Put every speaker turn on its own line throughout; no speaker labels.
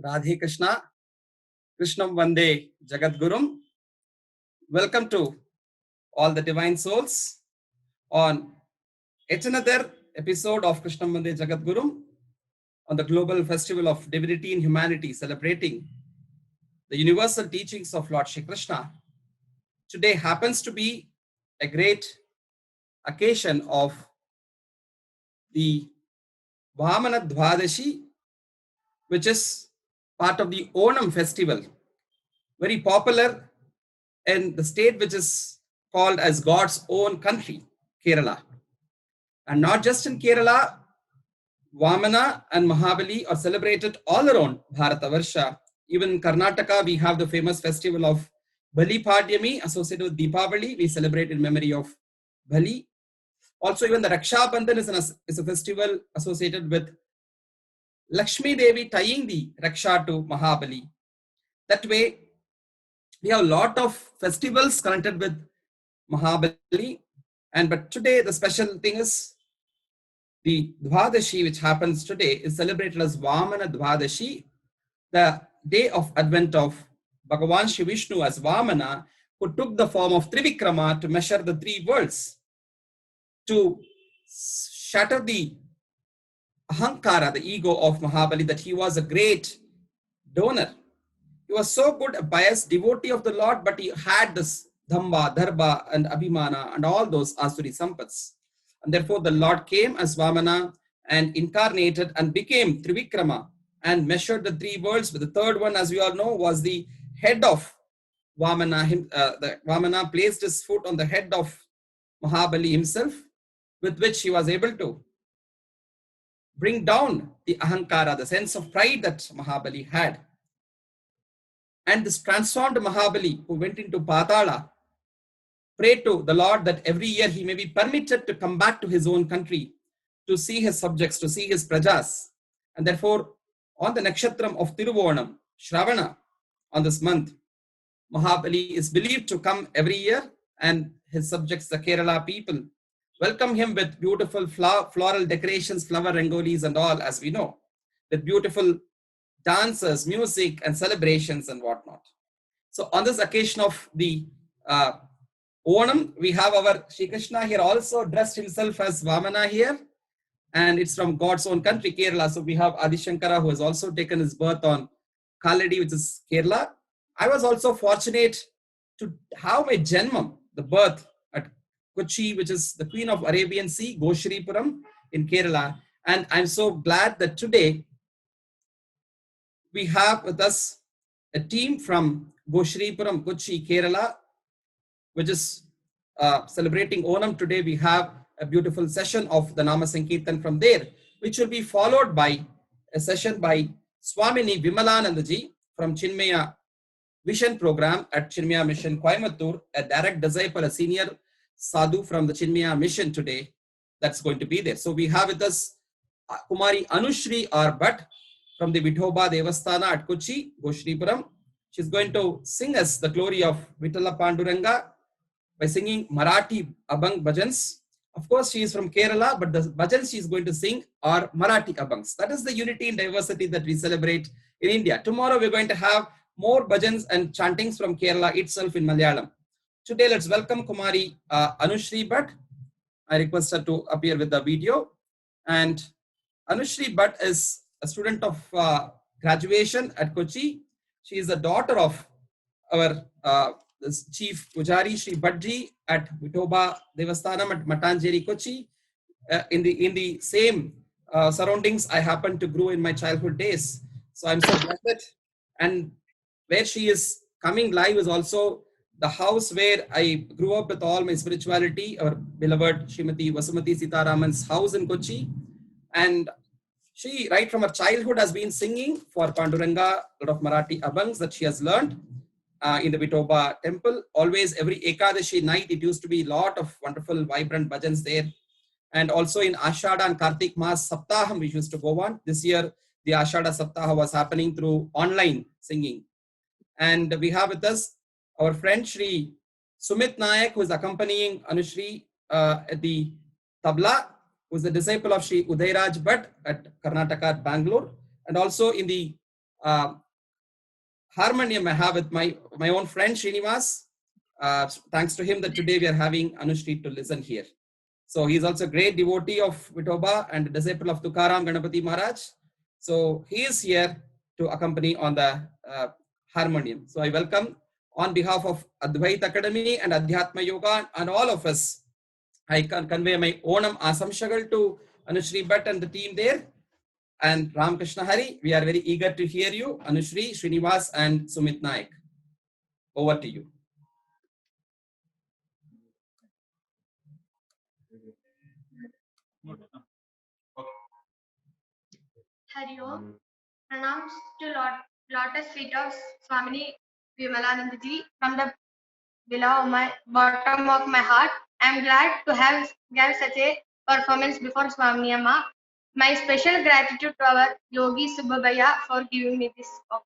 Radhe Krishna, Krishnam Vande Jagadgurum. Welcome to all the divine souls on yet another episode of Krishnam Vande Jagadgurum on the global festival of divinity and humanity, celebrating the universal teachings of Lord Shri Krishna. Today happens to be a great occasion of the Vamana Dvadashi, which is part of the Onam festival, very popular in the state which is called as God's own country, Kerala. And not just in Kerala, Vamana and Mahabali are celebrated all around Bharatavarsha. Even in Karnataka, we have the famous festival of Bali Padhyami associated with Deepavali. We celebrate in memory of Bali. Also, even the Raksha Bandhan is a festival associated with Lakshmi Devi tying the Raksha to Mahabali. That way, we have a lot of festivals connected with Mahabali. But today, the special thing is the Dvadashi, which happens today, is celebrated as Vamana Dvadashi, the day of advent of Bhagavan Shri Vishnu as Vamana, who took the form of Trivikrama to measure the three worlds, to shatter the Ahankara, the ego of Mahabali, that he was a great donor. He was so good, a pious devotee of the Lord, but he had this Dhamba, Dharba, and Abhimana, and all those Asuri Sampats. And therefore, the Lord came as Vamana and incarnated and became Trivikrama and measured the three worlds. But the third one, as we all know, was the head of Vamana. The Vamana placed his foot on the head of Mahabali himself, with which he was able to bring down the Ahankara, the sense of pride that Mahabali had. And this transformed Mahabali, who went into Patala, prayed to the Lord that every year he may be permitted to come back to his own country, to see his subjects, to see his prajas. And therefore, on the nakshatram of Tiruvonam, Shravana, on this month, Mahabali is believed to come every year, and his subjects, the Kerala people, welcome him with beautiful floral decorations, flower rangolis and all, as we know, with beautiful dances, music and celebrations and whatnot. So on this occasion of the Onam, we have our Shri Krishna here also dressed himself as Vamana here, and it's from God's own country, Kerala. So we have Adi Shankara, who has also taken his birth on Kaladi, which is Kerala. I was also fortunate to have my Janmam, the birth at Kochi, which is the Queen of Arabian Sea, Goshripuram in Kerala. And I'm so glad that today we have with us a team from Goshripuram, Kochi, Kerala, which is celebrating Onam. Today we have a beautiful session of the Nama Sankirtan from there, which will be followed by a session by Swamini Vimalanandaji from Chinmaya Vision Program at Chinmaya Mission, Coimbatore, a direct disciple, a senior sadhu from the Chinmaya Mission today that's going to be there. So we have with us Kumari Anushri R. Bhatt from the Vithoba Devasthana at Kochi, Goshripuram. She's going to sing us the glory of Vitala Panduranga by singing Marathi Abhang bhajans. Of course, she is from Kerala, but the bhajans she is going to sing are Marathi Abhangs. That is the unity and diversity that we celebrate in India. Tomorrow, we're going to have more bhajans and chantings from Kerala itself in Malayalam. Today, let's welcome Kumari Anushri Bhatt. I request her to appear with the video. And Anushri Bhatt is a student of graduation at Kochi. She is the daughter of our this Chief Pujari Shri Bhattji at Vithoba Devasthanam at Matanjeri, Kochi. In the same surroundings I happened to grow in my childhood days. So I'm so blessed. And where she is coming live is also the house where I grew up with all my spirituality, our beloved Srimati Vasumati Sitaraman's house in Kochi. And she, right from her childhood, has been singing for Panduranga, a lot of Marathi Abhangs that she has learned in the Vithoba temple. Always every Ekadashi night, it used to be a lot of wonderful, vibrant bhajans there. And also in Ashada and Kartik Mas Saptaham, we used to go on. This year, the Ashada Saptaha was happening through online singing. And we have with us our friend Shri Sumit Nayak, who is accompanying Anushri at the tabla, who is the disciple of Shri Udayraj Bhatt at Karnataka at Bangalore. And also in the harmonium I have with my own friend Srinivas. Thanks to him that today we are having Anushri to listen here. So he's also a great devotee of Vithoba and a disciple of Tukaram Ganapati Maharaj. So he is here to accompany on the harmonium. So I welcome on behalf of Advait Academy and Adhyatma Yoga and all of us. I can convey my Onam Asamshagal to Anushri Bhatt and the team there. And Ramakrishna Hari, we are very eager to hear you, Anushri, Srinivas, and Sumit Naik. Over to you.
Hari Om. Pranams to Lotus feet of Swamini Vimalanandaji from the bottom of my heart. I am glad to have gave such a performance before Swami Amma. My special gratitude to our Yogi Subbabaya for giving me this opportunity.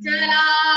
चला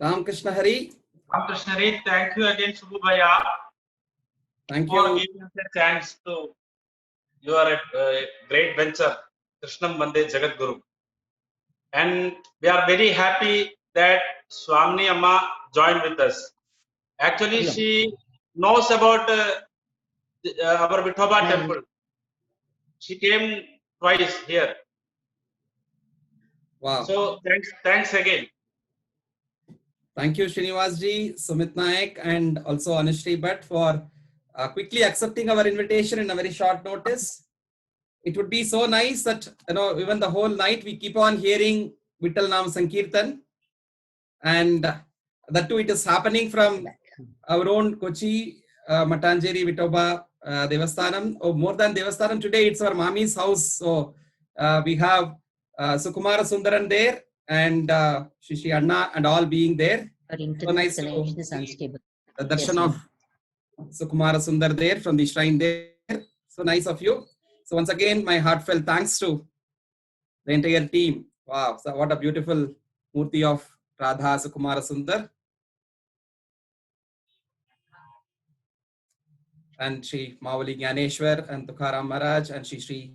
Ram Krishna Hari.
Ram Krishna Hari, thank you again, Subbu Bhaiya,
Thank
for
you.
giving us a chance to. You are a great venture, Krishnam Vande Jagat Guru. And we are very happy that Swamini Amma joined with us. Actually, she knows about our Vithoba temple. She came twice here.
Wow.
So thanks again.
Thank you, Srinivas ji, Sumit Naik, and also Anushree Bhatt for quickly accepting our invitation in a very short notice. It would be so nice that, even the whole night we keep on hearing Vittal Nam Sankirtan, and that too it is happening from our own Kochi, Matanjeri, Vithoba Devasthanam. Oh, more than Devasthanam, today it's our Mami's house. So we have Sukumara Sundaran there, and Shishi Anna and all being there. So nice to see the darshan of Sukumara Sundar there from the shrine there. So nice of you. So once again, my heartfelt thanks to the entire team. Wow, so what a beautiful Murti of Radha Sukumara Sundar. And Shri Mavali Gyaneshwar and Tukharam Maharaj and Shri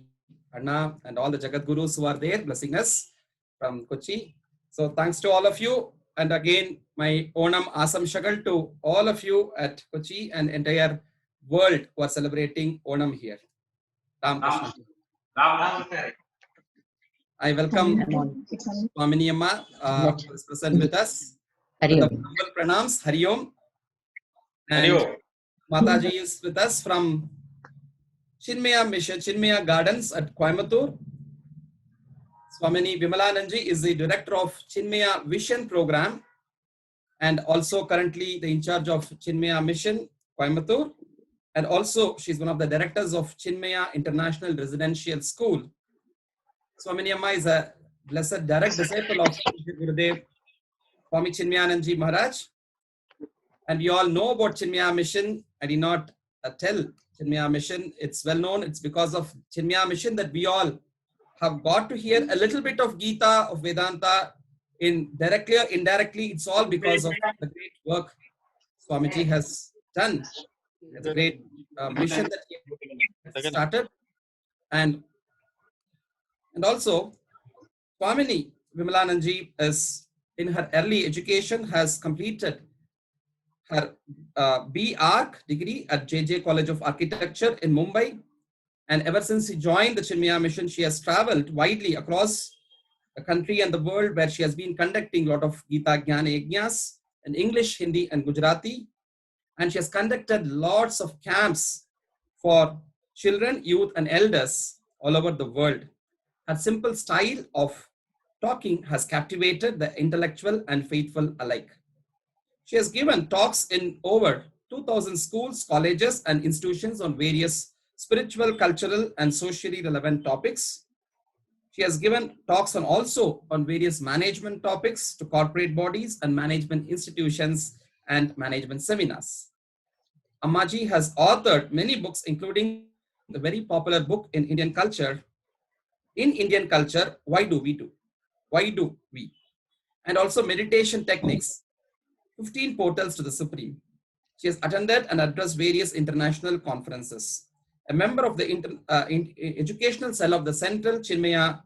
Anna and all the Jagat Gurus who are there blessing us from Kochi. So thanks to all of you. And again, my Onam Asam Shagal to all of you at Kochi and entire world who are celebrating Onam here. Ram Krishna. I welcome Swamini Amma who is present with us. With the humble pranams, Hari Om. And Mataji is with us from Chinmaya Mission, Chinmaya Gardens at Coimbatore. Swamini Vimalananji is the director of Chinmaya Vision Program and also currently the in charge of Chinmaya Mission, Coimbatore. And also she's one of the directors of Chinmaya International Residential School. Swamini Amma is a blessed direct disciple of Gurudev Swami Chinmayananji Maharaj. And we all know about Chinmaya Mission. I did not tell Chinmaya Mission. It's well known. It's because of Chinmaya Mission that we all have got to hear a little bit of Gita, of Vedanta, in directly or indirectly. It's all because of the great work Swamiji has done. It's a great mission that he started. And also, Swamini Vimalananji is in her early education has completed her B.Arch degree at JJ College of Architecture in Mumbai. And ever since she joined the Chinmaya Mission, she has traveled widely across the country and the world where she has been conducting a lot of Gita Jnana Yajnas in English, Hindi, and Gujarati. And she has conducted lots of camps for children, youth, and elders all over the world. Her simple style of talking has captivated the intellectual and faithful alike. She has given talks in over 2,000 schools, colleges, and institutions on various spiritual, cultural, and socially relevant topics. She has given talks also on various management topics to corporate bodies and management institutions and management seminars. Ammaji has authored many books, including the very popular book in Indian culture, Why Do We Do? Why Do We? And also meditation techniques, 15 portals to the Supreme. She has attended and addressed various international conferences. A member of the educational cell of the Central Chinmaya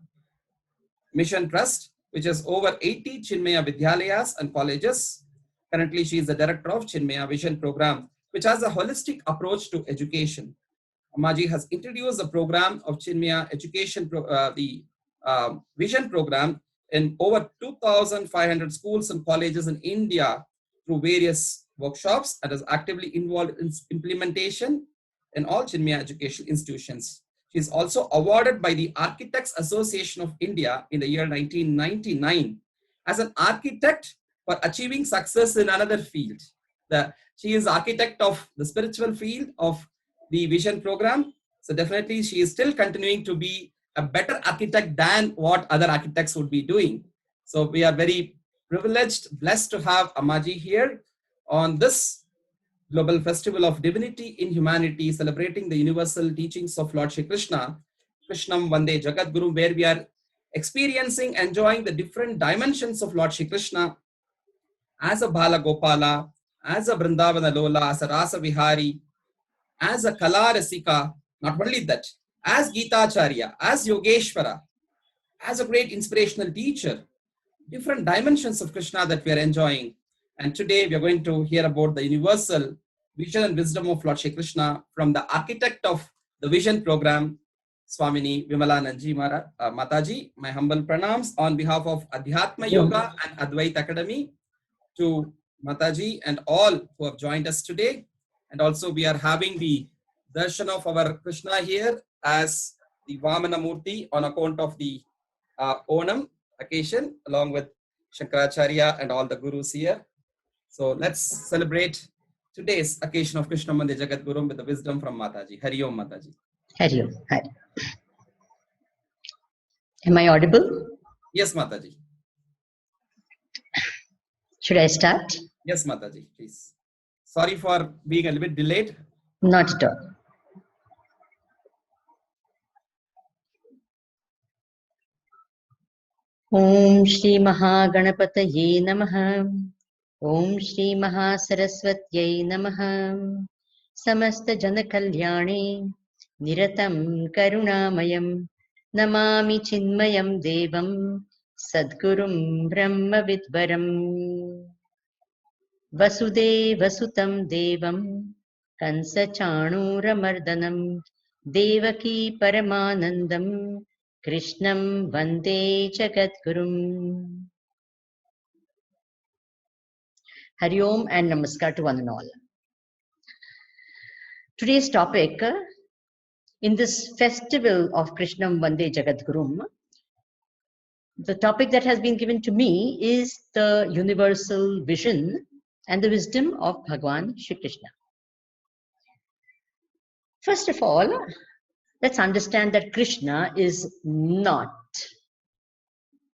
Mission Trust, which has over 80 Chinmaya Vidyalayas and colleges. Currently, she is the director of Chinmaya Vision Program, which has a holistic approach to education. Ammaji has introduced the program of Chinmaya Education, Vision Program in over 2,500 schools and colleges in India through various workshops and is actively involved in implementation in all Chinmaya education institutions. She is also awarded by the Architects Association of India in the year 1999 as an architect for achieving success in another field. She is architect of the spiritual field of the Vision Program. So definitely she is still continuing to be a better architect than what other architects would be doing. So we are very privileged, blessed to have Ammaji here on this Global Festival of Divinity in Humanity, celebrating the universal teachings of Lord Shri Krishna, Krishnam Vande Jagat Guru, where we are experiencing, enjoying the different dimensions of Lord Shri Krishna as a Bala Gopala, as a Vrindavana Lola, as a Rasa Vihari, as a Kala Rasika. Not only that, as Gitacharya, as Yogeshwara, as a great inspirational teacher, different dimensions of Krishna that we are enjoying. And today we are going to hear about the universal vision and wisdom of Lord Shri Krishna from the architect of the Vision Program, Swamini Vimalananji Mataji. My humble pranams on behalf of Adhyatma Yoga and Advait Academy to Mataji and all who have joined us today. And also we are having the darshan of our Krishna here as the Vamana Murti on account of the Onam occasion, along with Shankaracharya and all the gurus here. So let's celebrate today's occasion of Krishna Mande Jagat Guru with the wisdom from Mataji. Hari Om Mataji.
Hari Om. Hari. Am I audible?
Yes, Mataji.
Should I start?
Yes, Mataji, please. Sorry for being a little bit delayed.
Not at all. Om Shri Mahaganapataye Namaha. Om Shri Mahasaraswatyai Namaha. Samasta Janakalyane Niratam Karunamayam Namami Chinmayam Devam Sadgurum Brahma Vidvaram Vasudeva Sutam Devam Kansa Chanuramardanam Devaki Paramanandam Krishnam Vande Jagadgurum. Hari Om and Namaskar to one and all. Today's topic in this festival of Krishnam Vande Jagadgurum, the topic that has been given to me is the universal vision and the wisdom of Bhagwan Shri Krishna. First of all, let's understand that Krishna is not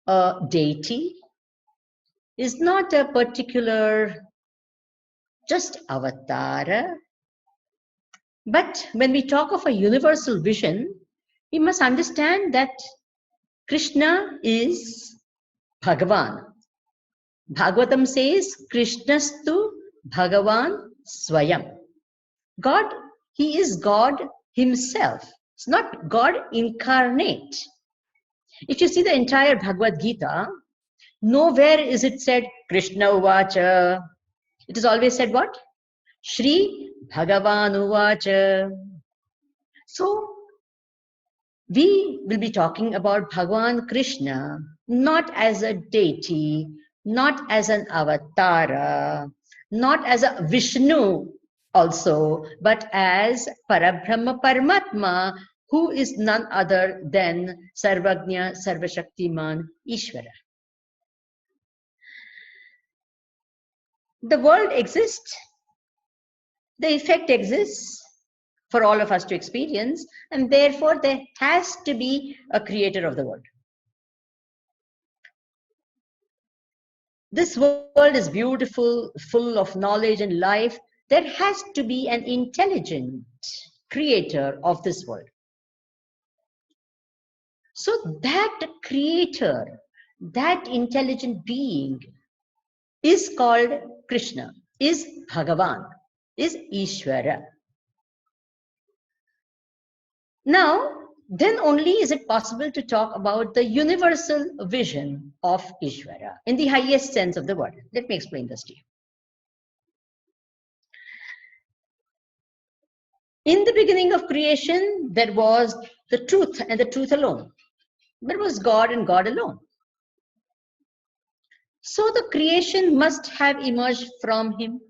a deity, is not a particular just avatar. But when we talk of a universal vision, we must understand that Krishna is Bhagavan. Bhagavatam says, Krishnastu Bhagavan Swayam. God, he is God himself. It's not God incarnate. If you see the entire Bhagavad Gita, nowhere is it said Krishna Uvacha. It is always said what? Shri Bhagavan Uvacha. So, we will be talking about Bhagwan Krishna not as a deity, not as an avatar, not as a Vishnu also, but as Parabrahma Paramatma, who is none other than Sarvagnya Sarvashaktiman Ishvara. The world exists, the effect exists for all of us to experience, and therefore there has to be a creator of the world. This world is beautiful, full of knowledge and life. There has to be an intelligent creator of this world. So that creator, that intelligent being is called Krishna, is Bhagavan, is Ishvara. Now, then only is it possible to talk about the universal vision of Ishvara in the highest sense of the word. Let me explain this to you. In the beginning of creation, there was the truth and the truth alone. There was God and God alone. So the creation must have emerged from him.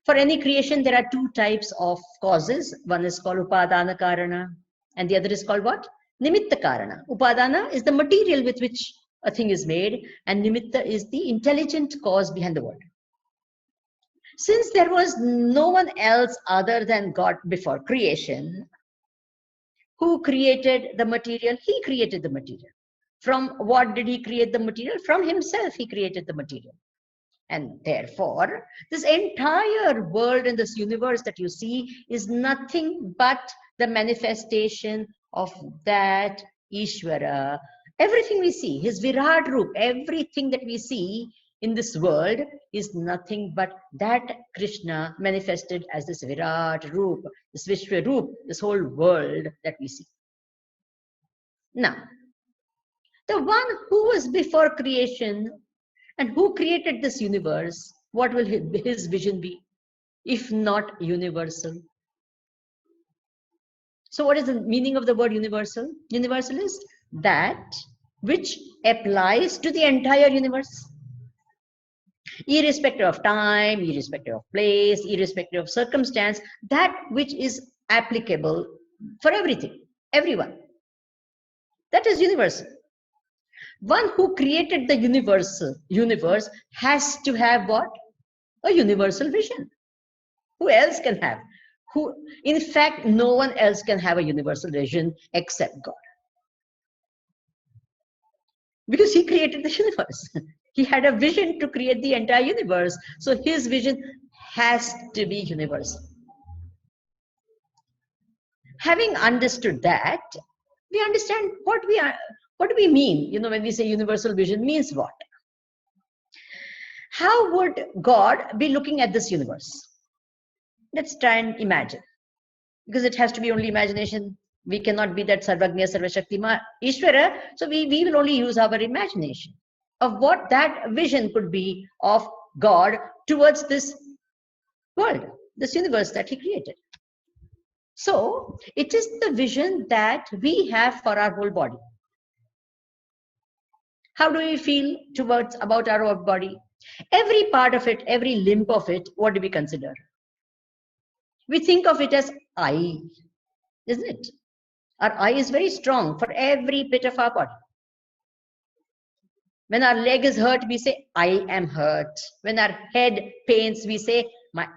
For any creation, there are two types of causes. One is called Upadana Karana, and the other is called what? Nimitta Karana. Upadana is the material with which a thing is made, and Nimitta is the intelligent cause behind the world. Since there was no one else other than God before creation, who created the material? He created the material. From what did he create the material? From himself he created the material. And therefore, this entire world and this universe that you see is nothing but the manifestation of that Ishvara. Everything we see, his Virat Roop, everything that we see in this world is nothing but that Krishna manifested as this Virat Roop, this Vishwa Roop, this whole world that we see. Now, the one who was before creation and who created this universe, what will his vision be, if not universal? So what is the meaning of the word universal? Universal is that which applies to the entire universe. Irrespective of time, irrespective of place, irrespective of circumstance, that which is applicable for everything, everyone. That is universal. One who created the universe has to have what? A universal vision. Who else can have? In fact, no one else can have a universal vision except God. Because he created the universe. He had a vision to create the entire universe. So his vision has to be universal. Having understood that, we understand what do we mean, when we say universal vision means what? How would God be looking at this universe? Let's try and imagine. Because it has to be only imagination. We cannot be that Sarvagnya Sarvashakti Ishvara. So we will only use our imagination of what that vision could be of God towards this world, this universe that he created. So it is the vision that we have for our whole body. How do we feel about our whole body? Every part of it, every limb of it, what do we consider? We think of it as I, isn't it? Our I is very strong for every bit of our body. When our leg is hurt, we say, I am hurt. When our head pains, we say,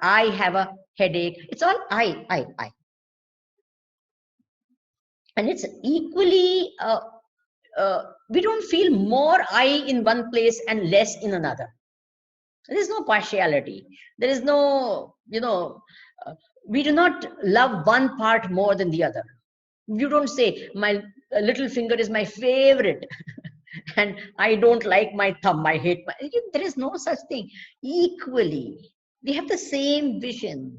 I have a headache. It's all I. And it's equally, we don't feel more I in one place and less in another. There is no partiality. There is no, we do not love one part more than the other. You don't say, my little finger is my favorite and I don't like my thumb, I hate my, there is no such thing. Equally, we have the same vision.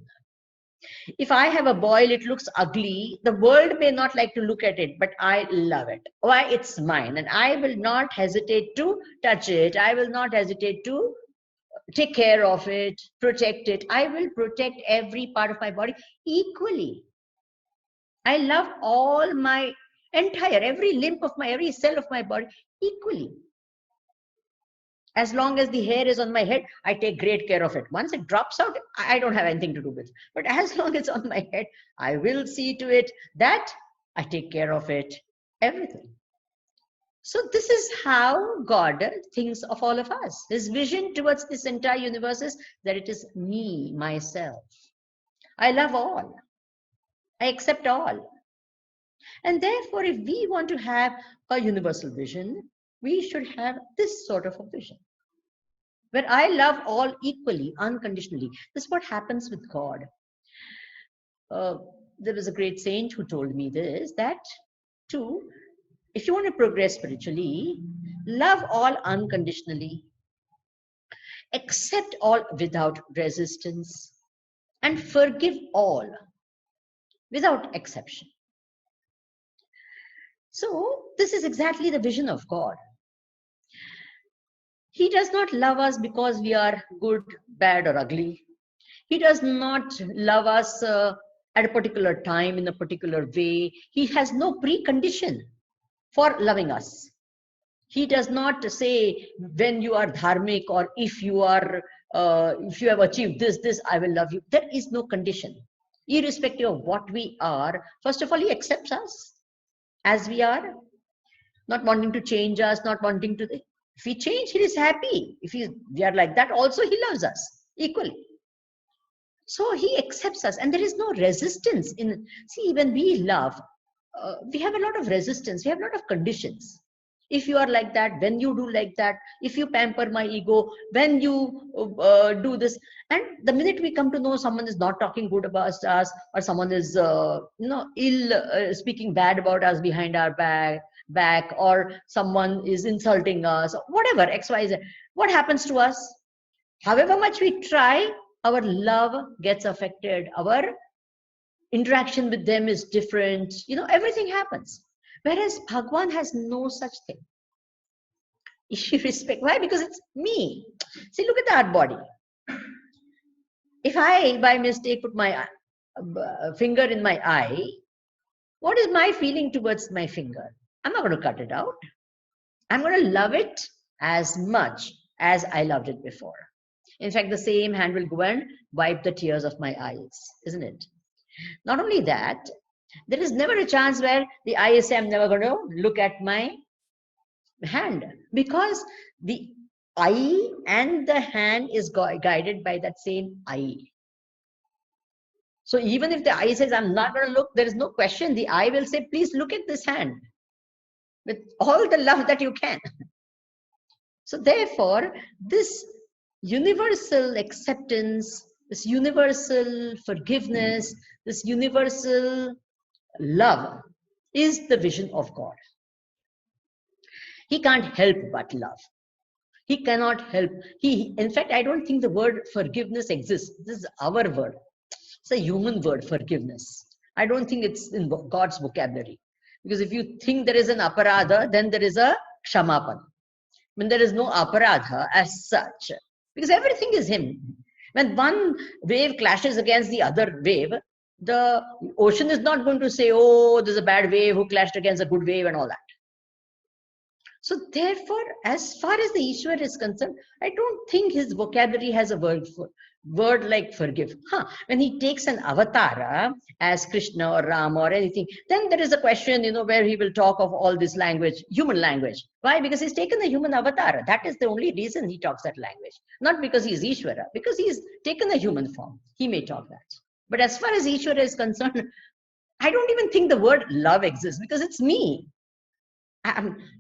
If I have a boil, it looks ugly. The world may not like to look at it, but I love it. Why? It's mine. And I will not hesitate to touch it. I will not hesitate to take care of it, protect it. I will protect every part of my body equally. I love all my every limb of every cell of my body equally. As long as the hair is on my head, I take great care of it. Once it drops out, I don't have anything to do with it. But as long as it's on my head, I will see to it that I take care of it, everything. So this is how God thinks of all of us. His vision towards this entire universe is that it is me, myself. I love all. I accept all. And therefore, if we want to have a universal vision, we should have this sort of a vision, where I love all equally, unconditionally. This is what happens with God. There was a great saint who told me this, that if you want to progress spiritually, love all unconditionally, accept all without resistance, and forgive all without exception. So this is exactly the vision of God. He does not love us because we are good, bad, or ugly. He does not love us at a particular time in a particular way. He has no precondition for loving us. He does not say when you are dharmic or if you have achieved this, I will love you. There is no condition. Irrespective of what we are, first of all, he accepts us as we are, not wanting to change us, not wanting to. If we change, he is happy. If we are like that, also he loves us equally. So he accepts us, and there is no resistance in. See, when we love, we have a lot of resistance. We have a lot of conditions. If you are like that, when you do like that, if you pamper my ego, when you do this, and the minute we come to know someone is not talking good about us, or someone is speaking bad about us behind our back, or someone is insulting us, whatever, X, Y, Z, what happens to us? However much we try, our love gets affected. Our interaction with them is different. Everything happens. Whereas Bhagwan has no such thing. Respect. Why? Because it's me. See, look at that body. If I, by mistake, put my finger in my eye, what is my feeling towards my finger? I'm not going to cut it out. I'm going to love it as much as I loved it before. In fact, the same hand will go and wipe the tears of my eyes, isn't it? Not only that, there is never a chance where the eye says, I'm never going to look at my hand, because the eye and the hand is guided by that same eye. So even if the eye says, I'm not going to look, there is no question. The eye will say, please look at this hand with all the love that you can. So therefore, this universal acceptance, this universal forgiveness, this universal love is the vision of God. He can't help but love. He cannot help. In fact, I don't think the word forgiveness exists. This is our word. It's a human word, forgiveness. I don't think it's in God's vocabulary. Because if you think there is an aparadha, then there is a kshamapan. When there is no aparadha as such, because everything is him. When one wave clashes against the other wave, the ocean is not going to say, oh, there's a bad wave who clashed against a good wave and all that. So therefore, as far as the Ishwar is concerned, I don't think his vocabulary has a word like forgive. When he takes an avatar as Krishna or Ram or anything, then there is a question, where he will talk of all this language, human language. Why? Because he's taken the human avatar. That is the only reason he talks that language. Not because he's Ishwara, because he's taken a human form. He may talk that. But as far as Ishwara is concerned, I don't even think the word love exists, because it's me.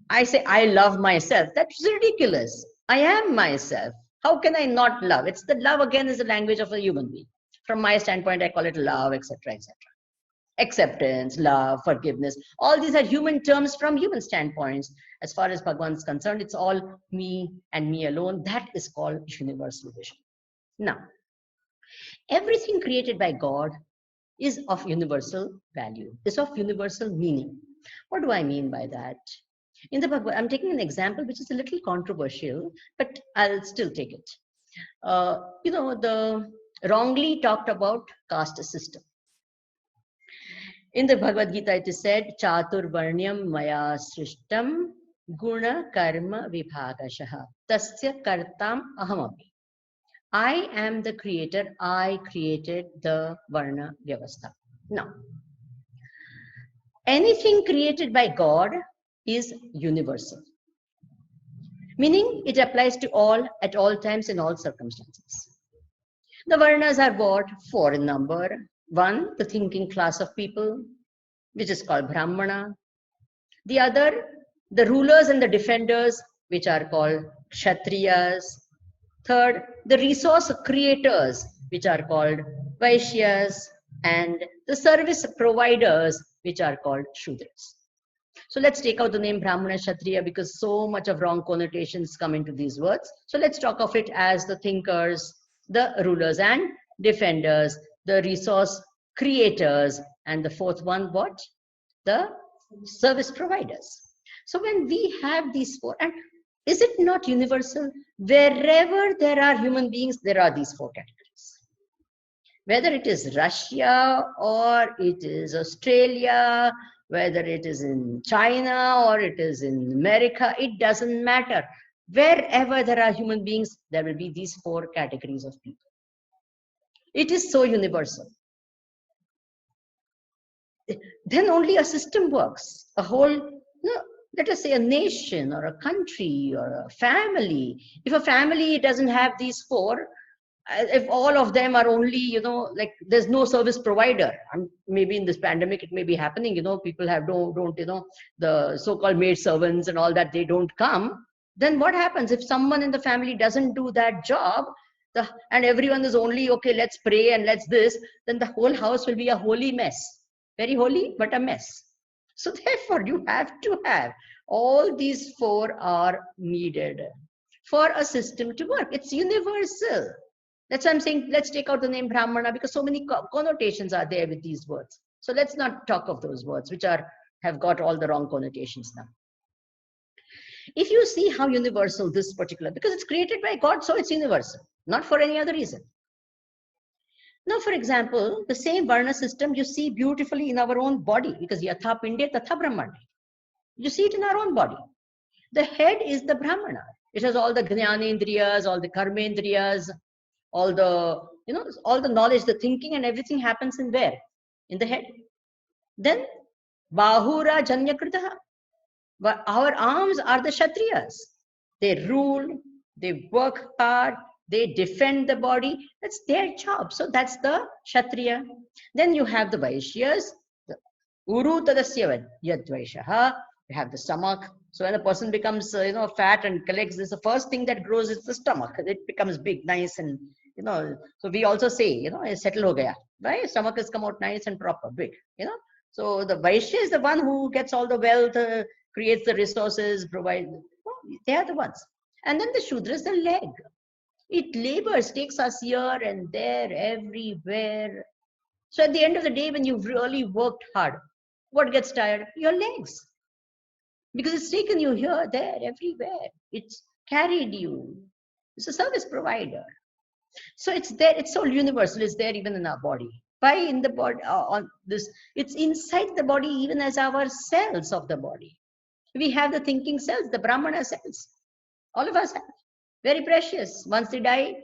I say I love myself. That's ridiculous. I am myself. How can I not love? It's the love again is the language of a human being. From my standpoint, I call it love, etc., etc. Acceptance, love, forgiveness. All these are human terms from human standpoints. As far as Bhagwan is concerned, it's all me and me alone. That is called universal vision. Now, everything created by God is of universal value, is of universal meaning. What do I mean by that? In the Bhagavad, I'm taking an example which is a little controversial, but I'll still take it. The wrongly talked about caste system. In the Bhagavad Gita, it is said, Chatur Varnyam Maya Srishtam Guna Karma Vibhagashaha Tasya Kartam Ahamapi. I am the creator. I created the Varna Vyavastha. Now, anything created by God is universal, meaning it applies to all at all times in all circumstances. The Varnas are what? 4 in number. 1, the thinking class of people, which is called Brahmana. The other, the rulers and the defenders, which are called Kshatriyas. Third, the resource creators, which are called Vaishyas. And the service providers, which are called Shudras. So let's take out the name Brahmana, Kshatriya, because so much of wrong connotations come into these words. So let's talk of it as the thinkers, the rulers and defenders, the resource creators, and the fourth one, what? The service providers. So when we have these four, and is it not universal? Wherever there are human beings, there are these four categories. Whether it is Russia or it is Australia, whether it is in China or it is in America, it doesn't matter. Wherever there are human beings, there will be these four categories of people. It is so universal. Then only a system works. A whole, let us say a nation or a country or a family. If a family doesn't have these four, if all of them are only, like there's no service provider, maybe in this pandemic it may be happening, people don't, the so-called maid servants and all that, they don't come. Then what happens if someone in the family doesn't do that job, and everyone is only, okay, let's pray and let's this, then the whole house will be a holy mess. Very holy, but a mess. So therefore, you have to have all these four are needed for a system to work. It's universal. That's why I'm saying, let's take out the name Brahmana, because so many connotations are there with these words. So let's not talk of those words, which have got all the wrong connotations now. If you see how universal this particular, because it's created by God, so it's universal, not for any other reason. Now, for example, the same Varna system you see beautifully in our own body, because Yatha Pinde Tatha Brahmande. You see it in our own body. The head is the Brahmana. It has all the Jnanendriyas, all the Karmendriyas, all the, all the knowledge, the thinking and everything happens in where? In the head. Then, Bahura Janyakritaha. Our arms are the Kshatriyas. They rule, they work hard, they defend the body. That's their job. So that's the Kshatriya. Then you have the Vaishyas, the Uru Tadasya Yadvaishaha. You have the stomach. So when a person becomes, fat and collects this, the first thing that grows is the stomach. It becomes big, nice, and so we also say, settle ho gaya, right? Stomach has come out nice and proper, big, So the Vaishya is the one who gets all the wealth, creates the resources, provides. They are the ones. And then the Shudra is the leg. It labors, takes us here and there, everywhere. So at the end of the day, when you've really worked hard, what gets tired? Your legs. Because it's taken you here, there, everywhere. It's carried you. It's a service provider. So it's there, it's so universal, it's there even in our body. Why in the body, on this, it's inside the body even as our cells of the body. We have the thinking cells, the Brahmana cells. All of us have. Very precious. Once they die,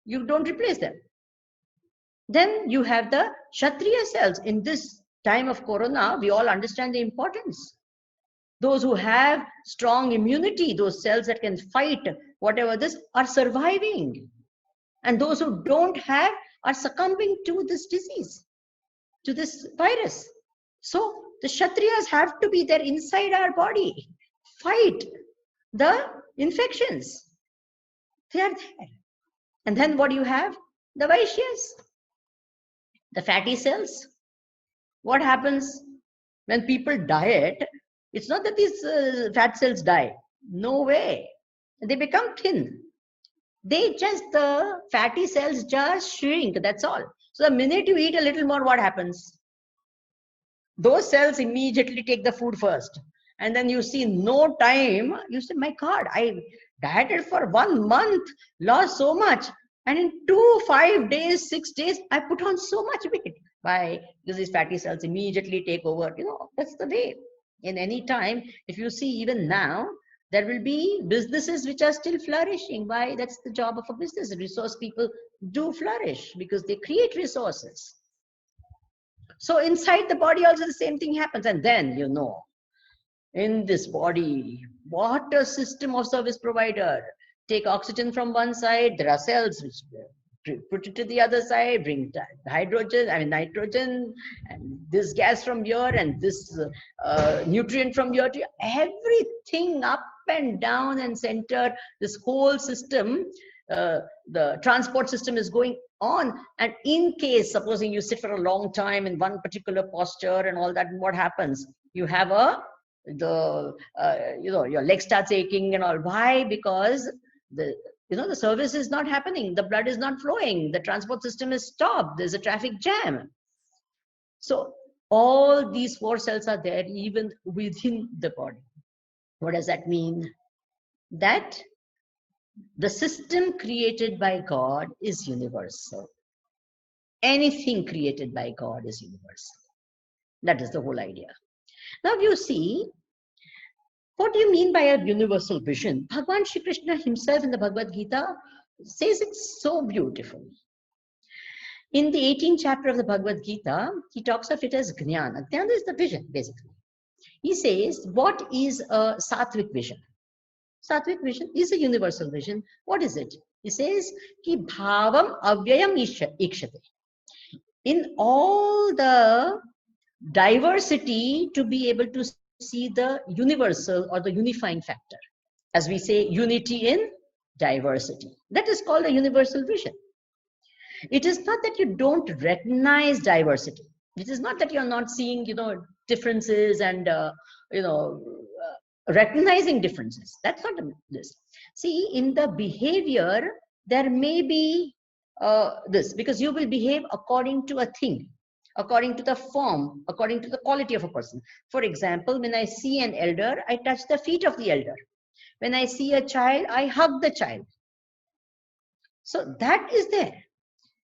you don't replace them. Then you have the Kshatriya cells. In this time of Corona, we all understand the importance. Those who have strong immunity, those cells that can fight whatever this, are surviving. And those who don't have are succumbing to this disease, to this virus. So the Kshatriyas have to be there inside our body, fight the infections. They are there. And then what do you have? The Vaishyas, the fatty cells. What happens when people diet? It's not that these fat cells die. No way. They become thin. The fatty cells just shrink, that's all. So the minute you eat a little more, what happens? Those cells immediately take the food first. And then you see no time, you say, my God, I dieted for 1 month, lost so much. And in 2, 5 days, 6 days, I put on so much weight. Why? Because these fatty cells immediately take over. That's the way. In any time, if you see even now, there will be businesses which are still flourishing. Why? That's the job of a business. Resource people do flourish because they create resources. So inside the body also the same thing happens. And then, in this body, what a system of service provider. Take oxygen from one side, there are cells which put it to the other side, bring nitrogen, and this gas from here, and this nutrient from here to here. Everything up and down and center, this whole system, the transport system is going on. And in case, supposing you sit for a long time in one particular posture and all that, and what happens? You have your leg starts aching and all. Why? Because the service is not happening. The blood is not flowing. The transport system is stopped. There's a traffic jam. So all these 4 cells are there even within the body. What does that mean? That the system created by God is universal. Anything created by God is universal. That is the whole idea. Now you see, what do you mean by a universal vision? Bhagavan Shri Krishna himself in the Bhagavad Gita says it so beautifully. In the 18th chapter of the Bhagavad Gita, he talks of it as Jnana. Jnana is the vision, basically. He says, what is a sattvic vision? Sattvic vision is a universal vision. What is it? He says, ki bhavam avyayam ikshate. In all the diversity, to be able to see the universal or the unifying factor. As we say, unity in diversity. That is called a universal vision. It is not that you don't recognize diversity. It is not that you're not seeing, differences and, recognizing differences. That's not this. See, in the behavior, there may be this, because you will behave according to a thing, according to the form, according to the quality of a person. For example, when I see an elder, I touch the feet of the elder. When I see a child, I hug the child. So that is there.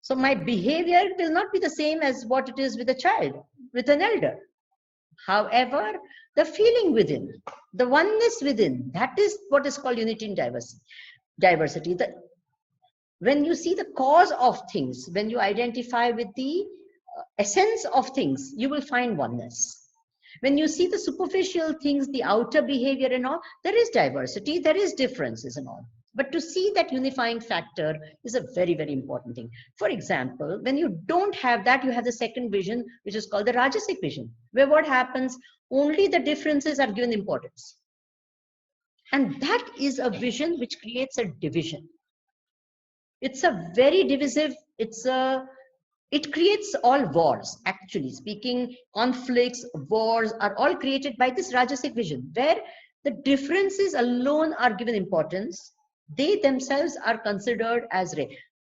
So my behavior will not be the same as what it is with a child, with an elder. However, the feeling within, the oneness within, that is what is called unity in diversity. When you see the cause of things, when you identify with the essence of things, you will find oneness. When you see the superficial things, the outer behavior and all, there is diversity, there is differences and all. But to see that unifying factor is a very, very important thing. For example, when you don't have that, you have the second vision, which is called the Rajasic vision, where what happens, only the differences are given importance. And that is a vision which creates a division. It's a very divisive, it creates all wars, actually speaking. Conflicts, wars are all created by this Rajasic vision, where the differences alone are given importance. They themselves are considered as rare.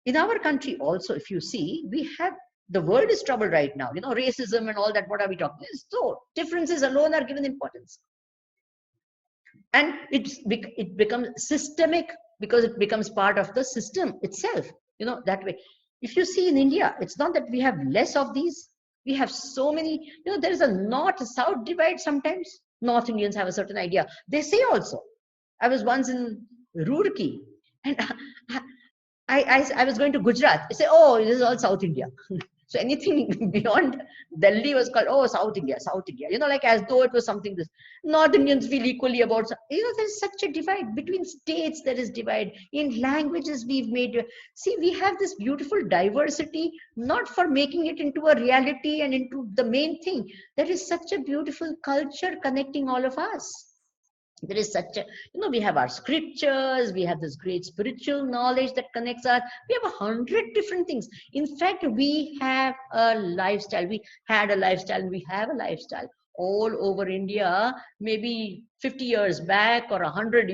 In our country also, if you see, we have, the world is troubled right now, racism and all that. What are we talking? So differences alone are given importance. And it becomes systemic because it becomes part of the system itself, that way. If you see in India, it's not that we have less of these. We have so many, there is a north-south divide sometimes. North Indians have a certain idea. They say also. I was once in Roorkee and I was going to Gujarat. They say, oh, this is all South India. So anything beyond Delhi was called, oh, South India, South India. Like as though it was something this. North Indians feel equally about, there's such a divide. Between states, there is divide. In languages, we've made, see, we have this beautiful diversity, not for making it into a reality and into the main thing. There is such a beautiful culture connecting all of us. There is such a, we have our scriptures, we have this great spiritual knowledge that connects us. We have 100 different things. In fact, we have a lifestyle. We had a lifestyle and we have a lifestyle all over India. Maybe 50 years back or 100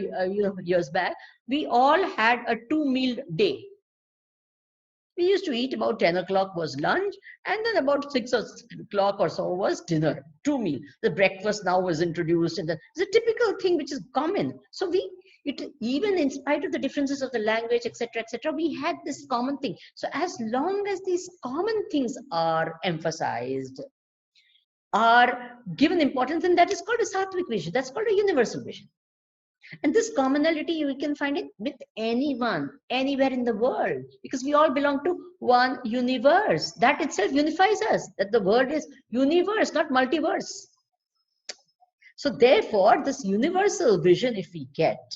years back, we all had a 2-meal day. We used to eat about 10 o'clock was lunch, and then about 6 o'clock or so was dinner, 2 meals. The breakfast now was introduced, and it's a typical thing which is common. So even in spite of the differences of the language, etc., we had this common thing. So as long as these common things are emphasized, are given importance, then that is called a sattvic vision. That's called a universal vision. And this commonality, you can find it with anyone, anywhere in the world, because we all belong to one universe. That itself unifies us, that the word is universe, not multiverse. So therefore, this universal vision, if we get,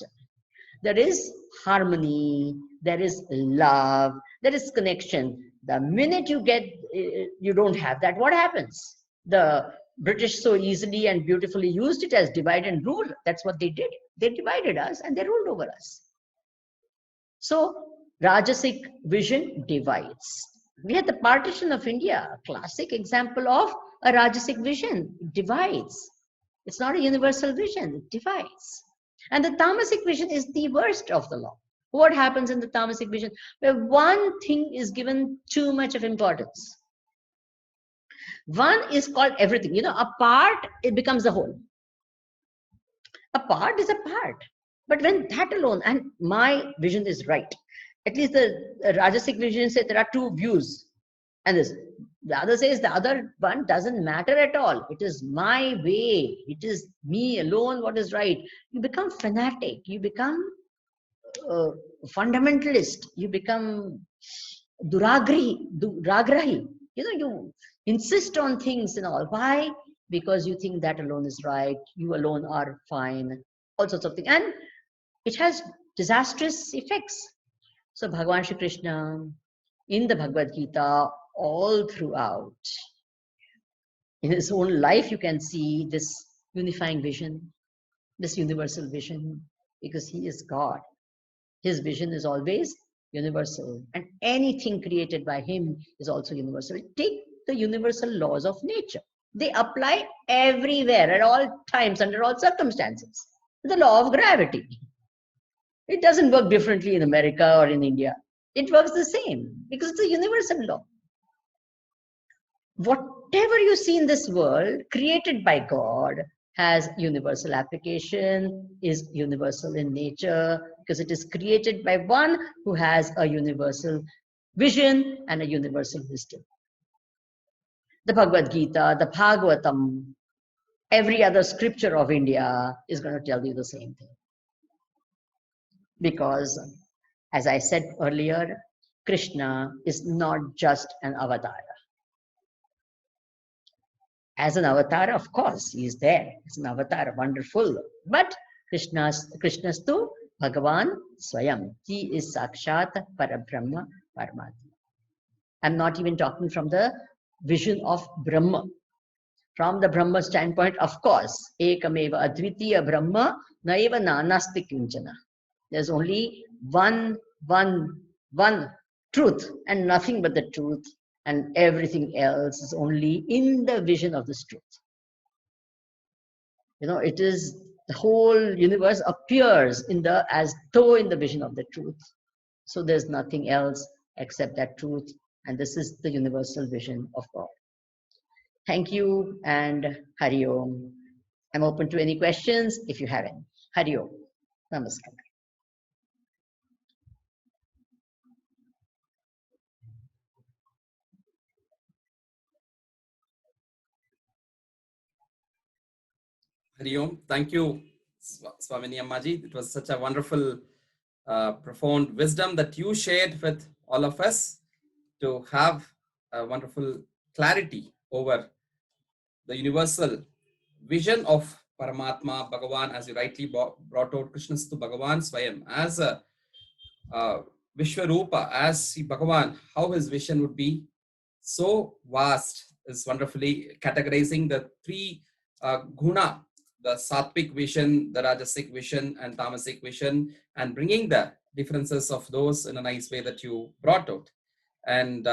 there is harmony, there is love, there is connection. The minute you don't have that, what happens? The British so easily and beautifully used it as divide and rule. That's what they did. They divided us and they ruled over us. So Rajasic vision divides. We had the partition of India, a classic example of a Rajasic vision. It divides. It's not a universal vision, it divides. And the Tamasic vision is the worst of the lot. What happens in the Tamasic vision? Where one thing is given too much of importance. One is called everything. You know, a part, it becomes a whole. A part is a part. But when that alone, and my vision is right, at least the Rajasic vision said there are two views. And this, the other says the other one doesn't matter at all. It is my way. It is me alone what is right. You become fanatic. You become fundamentalist. You become duragrahi. You know, you insist on things and all. Why? Because you think that alone is right. You alone are fine. All sorts of things. And it has disastrous effects. So Bhagavan Shri Krishna, in the Bhagavad Gita, all throughout, in his own life, you can see this unifying vision, this universal vision, because he is God. His vision is always universal, and anything created by him is also universal. Take the universal laws of nature. They apply everywhere, at all times, under all circumstances. The law of gravity. It doesn't work differently in America or in India. It works the same because it's a universal law. Whatever you see in this world created by God has universal application, is universal in nature, because it is created by one who has a universal vision and a universal wisdom. The Bhagavad Gita, the Bhagavatam, every other scripture of India is going to tell you the same thing. Because, as I said earlier, Krishna is not just an avatar. As an avatar, of course, he is there. As an avatar, wonderful. But Krishna's tu Bhagavan Swayam. He is Sakshat Parabrahma Paramatma. I'm not even talking from the vision of Brahma. From the Brahma standpoint, of course, Ekameva Advitiya Brahma Naiva Nanasti Kinchana. There's only one truth and nothing but the truth. And everything else is only in the vision of this truth. You know, it is the whole universe appears in the as though in the vision of the truth. So there's nothing else except that truth, and this is the universal vision of God. Thank you, and Hari Om. I'm open to any questions if you have any. Hari Om. Namaskar.
Hari Om. Thank you, Swamini Ammaji. It was such a wonderful, profound wisdom that you shared with all of us to have a wonderful clarity over the universal vision of Paramatma, Bhagavan, as you rightly brought out, Krishnastu Bhagavan Swayam, as a Vishwarupa, as Bhagavan, how his vision would be so vast, is wonderfully categorizing the three guna, the sattvic vision, the rajasic vision, and tamasic vision, and bringing the differences of those in a nice way that you brought out. And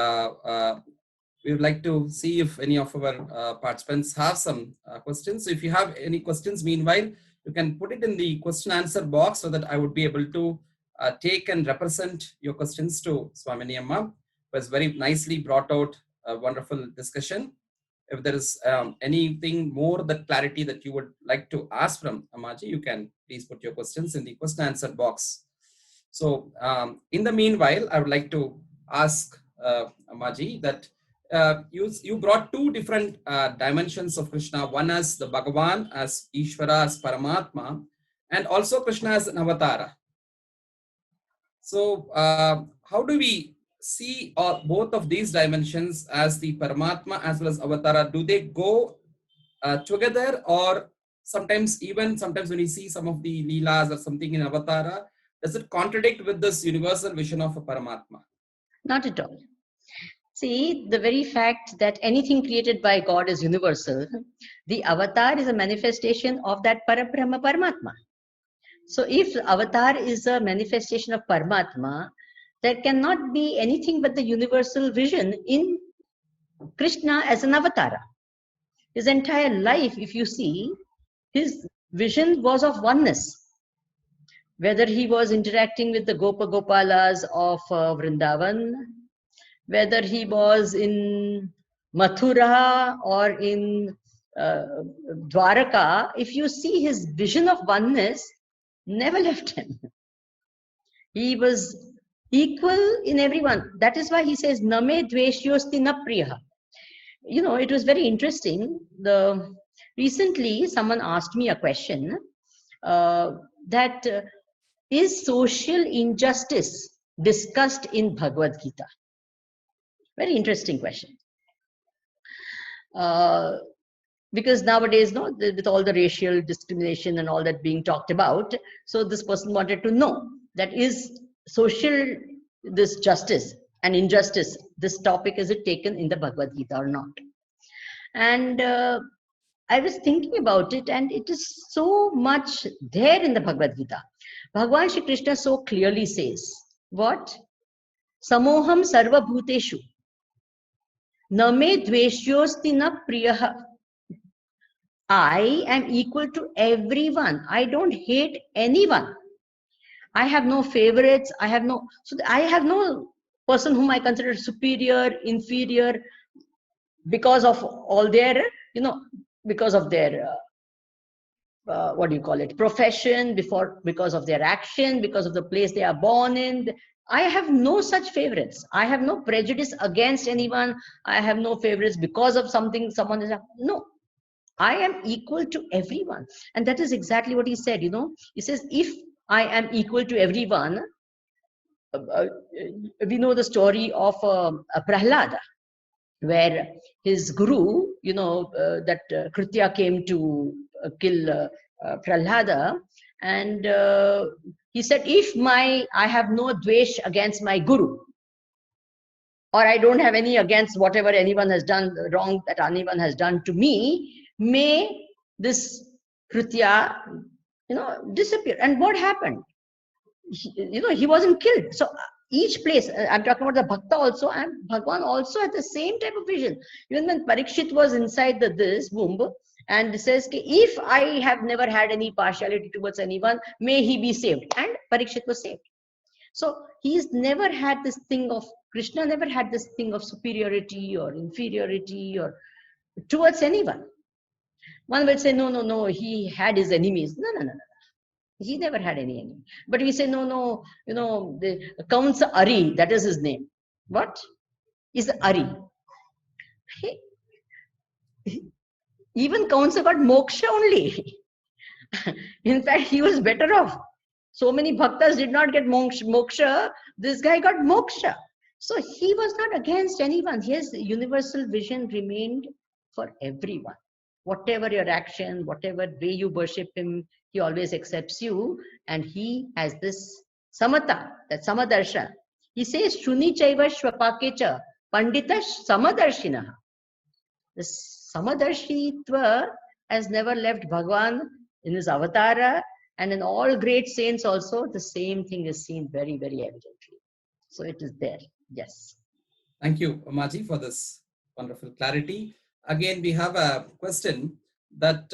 we would like to see if any of our participants have some questions. So if you have any questions, meanwhile, you can put it in the question answer box so that I would be able to take and represent your questions to Swamini Amma. It was very nicely brought out, a wonderful discussion. If there is anything more, that clarity that you would like to ask from Ammaji, you can please put your questions in the question answer box. So in the meanwhile, I would like to ask Ammaji that you brought two different dimensions of Krishna. One as the Bhagavan, as Ishvara, as Paramatma, and also Krishna as an avatara. So how do we see both of these dimensions as the Paramatma as well as avatara? Do they go together, or sometimes when you see some of the leelas or something in avatara, does it contradict with this universal vision of a Paramatma?
Not at all. See, the very fact that anything created by God is universal, the avatar is a manifestation of that Parabrahma Paramatma. So if avatar is a manifestation of Paramatma, there cannot be anything but the universal vision in Krishna as an avatara. His entire life, if you see, his vision was of oneness. Whether he was interacting with the Gopa Gopalas of Vrindavan, whether he was in Mathura or in Dwaraka, if you see his vision of oneness, never left him. He was equal in everyone. That is why he says, Name dveshyosti na priya. You know, it was very interesting. Recently, someone asked me a question that is social injustice discussed in Bhagavad Gita? Very interesting question. Because nowadays, no, with all the racial discrimination and all that being talked about, so this person wanted to know that is social, this justice and injustice, this topic, is it taken in the Bhagavad Gita or not? And I was thinking about it, and it is so much there in the Bhagavad Gita. Bhagavan Shri Krishna so clearly says, what? Samoham sarva bhuteshu. Name dveshyosti na priyaha. I am equal to everyone. I don't hate anyone. I have no favorites. I have no person whom I consider superior, inferior, because of all their, you know, because of their, what do you call it, profession, because of their action, because of the place they are born in. I have no such favorites. I have no prejudice against anyone. I have no favorites because of something someone is. No, I am equal to everyone. And that is exactly what he said, you know. He says, if I am equal to everyone, we know the story of Prahlada, where his guru, you know, that Kritya came to kill Prahlada, and he said, if I have no dvesh against my guru, or I don't have any against whatever anyone has done wrong that anyone has done to me, may this Kritya, you know, disappear. And what happened? You know, he wasn't killed. So each place, I'm talking about the Bhakta also, and Bhagwan also had the same type of vision. Even when Parikshit was inside this womb, and says, if I have never had any partiality towards anyone, may he be saved. And Parikshit was saved. So he's never had this thing of, Krishna never had this thing of superiority or inferiority or towards anyone. One will say, no, he had his enemies. No. He never had any enemy. But we say, no, you know, the Kamsa Ari, that is his name. What is Ari? Even Kamsa got moksha only. In fact, he was better off. So many bhaktas did not get moksha. This guy got moksha. So he was not against anyone. His universal vision remained for everyone. Whatever your action, whatever way you worship him, he always accepts you. And he has this samata, that samadarsha. He says, Shuni chaiva shvapakecha pandita samadarshina. This samadarshitva has never left Bhagavan in his avatara, and in all great saints also, the same thing is seen very, very evidently. So it is there. Yes.
Thank you, Amaji, for this wonderful clarity. Again, we have a question that,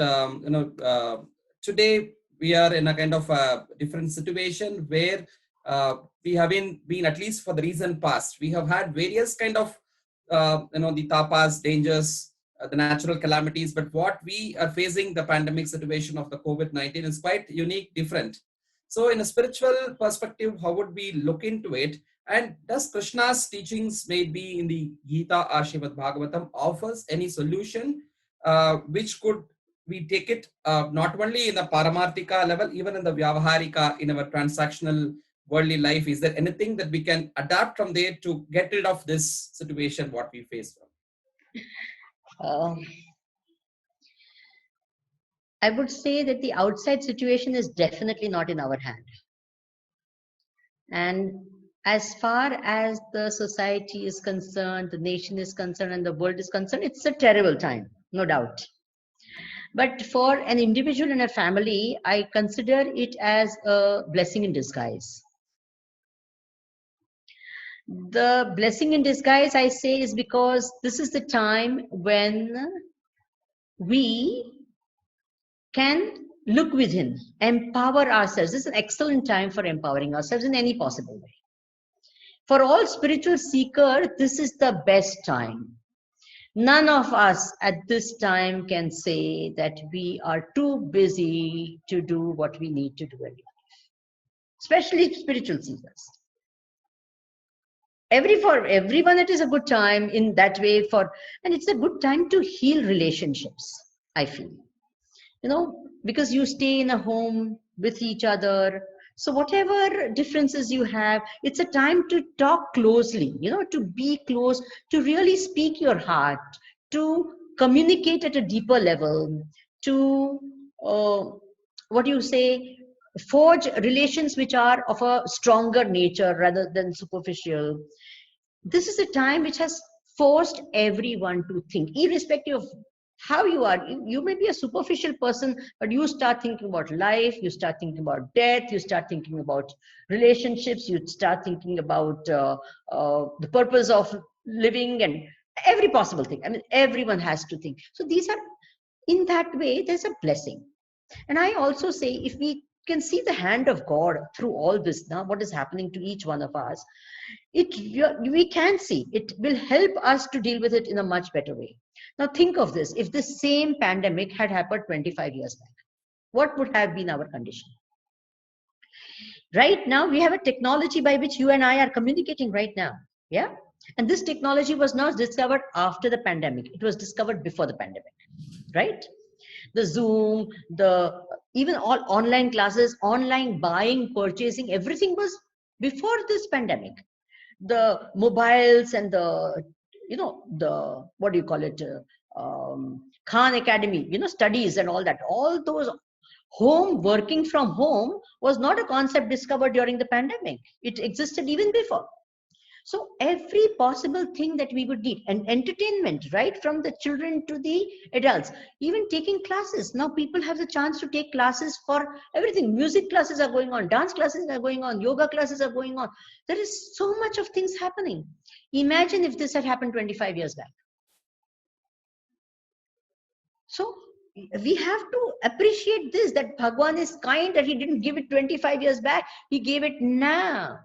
today we are in a kind of a different situation where we have been, at least for the recent past, we have had various kind of, the tapas, dangers, the natural calamities, but what we are facing, the pandemic situation of the COVID-19, is quite unique, different. So in a spiritual perspective, how would we look into it? And does Krishna's teachings, maybe in the Gita or Srimad Bhagavatam, offers any solution which could we take it not only in the Paramarthika level, even in the Vyavaharika, in our transactional worldly life? Is there anything that we can adapt from there to get rid of this situation, what we face from?
I would say that the outside situation is definitely not in our hand. And as far as the society is concerned, the nation is concerned, and the world is concerned, it's a terrible time, no doubt. But for an individual and a family, I consider it as a blessing in disguise. The blessing in disguise, I say, is because this is the time when we can look within, empower ourselves. This is an excellent time for empowering ourselves in any possible way. For all spiritual seekers, this is the best time. None of us at this time can say that we are too busy to do what we need to do in life, especially spiritual seekers. For everyone, it is a good time in that way and it's a good time to heal relationships, I feel. Because you stay in a home with each other. So whatever differences you have, it's a time to talk closely, to be close, to really speak your heart, to communicate at a deeper level, to, what do you say, forge relations which are of a stronger nature rather than superficial. This is a time which has forced everyone to think, irrespective of how you are. You may be a superficial person, but you start thinking about life, you start thinking about death, you start thinking about relationships, you start thinking about the purpose of living and every possible thing. I mean, everyone has to think. So these are, in that way, there's a blessing. And I also say, if we can see the hand of God through all this now, what is happening to each one of us, we can see it will help us to deal with it in a much better way. Now think of this, if the same pandemic had happened 25 years back, what would have been our condition? Right now, we have a technology by which you and I are communicating right now. Yeah. And this technology was not discovered after the pandemic. It was discovered before the pandemic, right? The Zoom, even all online classes, online buying, purchasing, everything was before this pandemic. The mobiles and what do you call it, Khan Academy, studies and all that, all those working from home was not a concept discovered during the pandemic. It existed even before. So every possible thing that we would need, and entertainment, right from the children to the adults, even taking classes. Now people have the chance to take classes for everything. Music classes are going on, dance classes are going on, yoga classes are going on. There is so much of things happening. Imagine if this had happened 25 years back. So we have to appreciate this, that Bhagwan is kind, that he didn't give it 25 years back, he gave it now.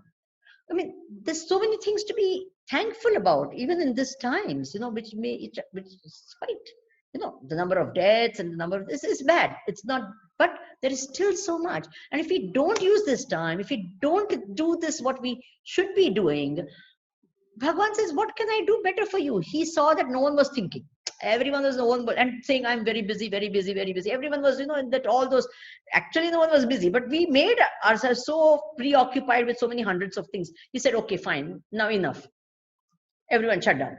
I mean, there's so many things to be thankful about, even in these times, which is quite, the number of deaths and the number of this is bad. It's not, but there is still so much. And if we don't use this time, if we don't do this, what we should be doing, Bhagwan says, what can I do better for you? He saw that no one was thinking. Everyone was and saying, I'm very busy, very busy, very busy. Everyone was, that all those, actually no one was busy, but we made ourselves so preoccupied with so many hundreds of things. He said, okay, fine, now enough. Everyone shut down.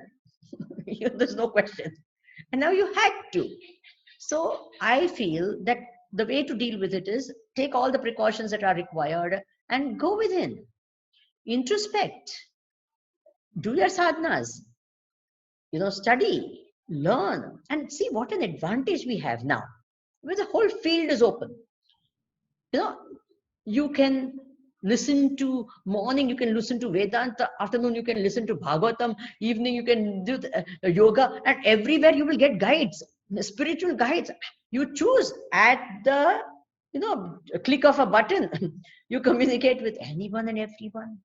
There's no question. And now you had to. So I feel that the way to deal with it is take all the precautions that are required and go within. Introspect. Do your sadhanas. Study. Learn and see what an advantage we have now, where the whole field is open. You can listen to morning, you can listen to Vedanta, afternoon you can listen to Bhagavatam, evening you can do yoga, and everywhere you will get guides, spiritual guides. You choose at the click of a button. You communicate with anyone and everyone.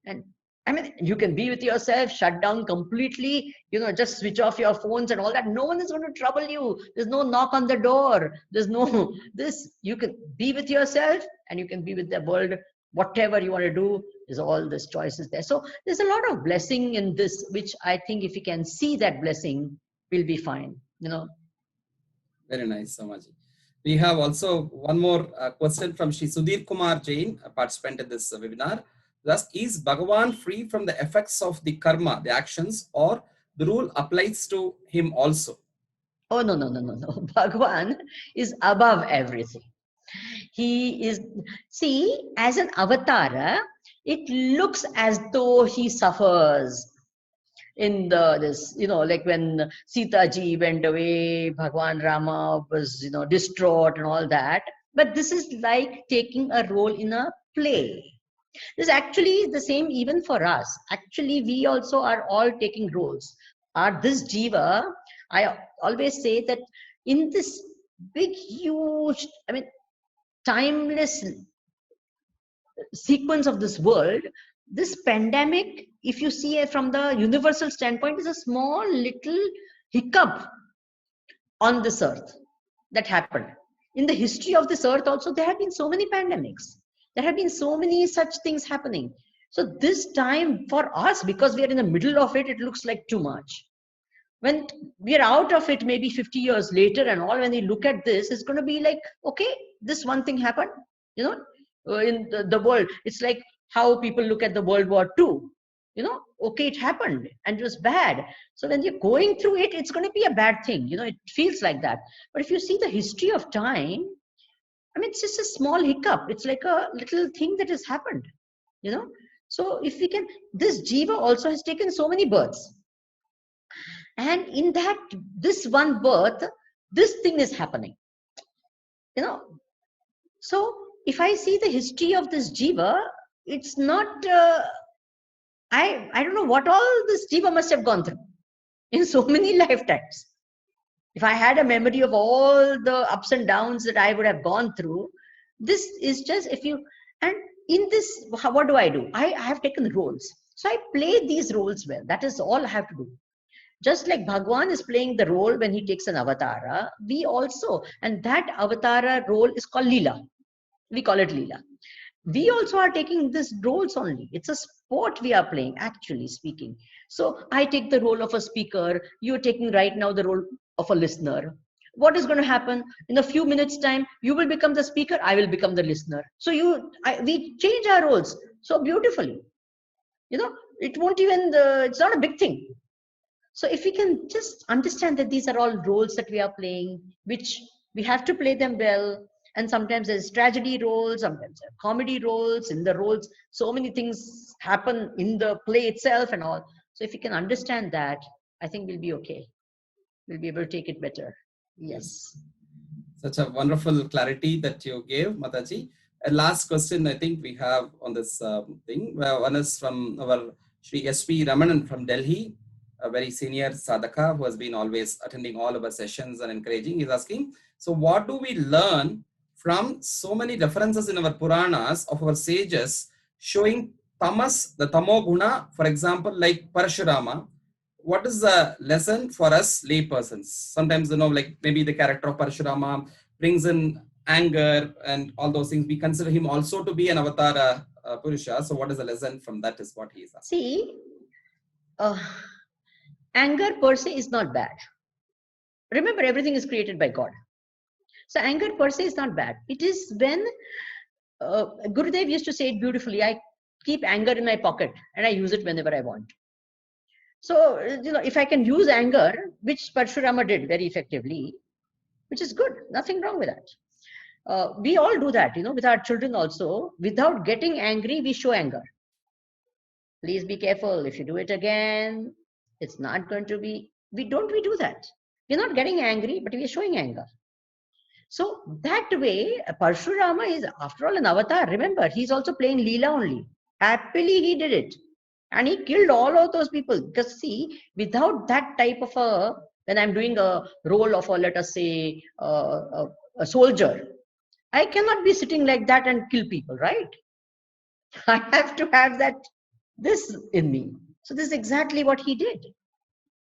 And I mean, you can be with yourself, shut down completely, just switch off your phones and all that. No one is going to trouble you. There's no knock on the door. There's no this. You can be with yourself and you can be with the world. Whatever you want to do, is all this choices there. So there's a lot of blessing in this, which I think if you can see that blessing, we'll be fine.
Very nice, Samaji. We have also one more question from Shri Sudhir Kumar Jain, a participant in this webinar. Thus, is Bhagavan free from the effects of the karma, the actions, or the rule applies to him also?
Oh, no. Bhagavan is above everything. He is, see, as an avatar, it looks as though he suffers in like when Sita ji went away, Bhagwan Rama was, distraught and all that. But this is like taking a role in a play. This actually is the same even for us. Actually, we also are all taking roles. This jiva, I always say that in this big, huge, timeless sequence of this world, this pandemic, if you see it from the universal standpoint, is a small little hiccup on this earth that happened. In the history of this earth also, there have been so many pandemics. There have been so many such things happening. So this time for us, because we are in the middle of it, it looks like too much. When we are out of it, maybe 50 years later and all, when we look at this, it's going to be like, okay, this one thing happened, you know, in the world. It's like how people look at the World War II. You know, okay, it happened and it was bad. So when you're going through it, it's going to be a bad thing. You know, it feels like that. But if you see the history of time, I mean, it's just a small hiccup. It's like a little thing that has happened, you know. So if we can, this Jiva also has taken so many births. And in that, this one birth, this thing is happening, you know. So if I see the history of this Jiva, it's not, I don't know what all this Jiva must have gone through in so many lifetimes. If I had a memory of all the ups and downs that I would have gone through, this is just, if you, and in this, what do? I have taken roles. So I play these roles well. That is all I have to do. Just like Bhagwan is playing the role when he takes an avatara, we also, and that avatara role is called Leela. We call it Leela. We also are taking these roles only. It's a sport we are playing, actually speaking. So I take the role of a speaker. You're taking right now the role of a listener. What is going to happen? In a few minutes' time, you will become the speaker, I will become the listener. So we change our roles so beautifully. You know, it won't even, it's not a big thing. So if we can just understand that these are all roles that we are playing, which we have to play them well. And sometimes there's tragedy roles, sometimes there are comedy roles. In the roles, so many things happen in the play itself and all. So if we can understand that, I think we'll be okay. We'll be able to take it better. Yes.
Such a wonderful clarity that you gave, Mataji. A last question I think we have on this thing. One is from our Sri S.P. Ramanan from Delhi, a very senior sadhaka who has been always attending all of our sessions and encouraging. He's asking, so what do we learn from so many references in our Puranas of our sages showing tamas, the tamoguna, for example, like Parashurama? What is the lesson for us laypersons? Sometimes, you know, like maybe the character of Parashurama brings in anger and all those things. We consider him also to be an avatar Purusha. So what is the lesson from that is what he is asking.
See, anger per se is not bad. Remember, everything is created by God. So anger per se is not bad. It is when Gurudev used to say it beautifully, I keep anger in my pocket and I use it whenever I want. So, you know, if I can use anger, which Parashurama did very effectively, which is good, nothing wrong with that. We all do that, you know, with our children also. Without getting angry, we show anger. Please be careful. If you do it again, it's not going to be, we do that. We're not getting angry, but we're showing anger. So that way, Parashurama is, after all, an avatar. Remember, he's also playing Leela only. Happily, he did it. And he killed all of those people. Because see, without that type of a, when I'm doing a role of a, let us say, a soldier, I cannot be sitting like that and kill people, right? I have to have that, this in me. So this is exactly what he did.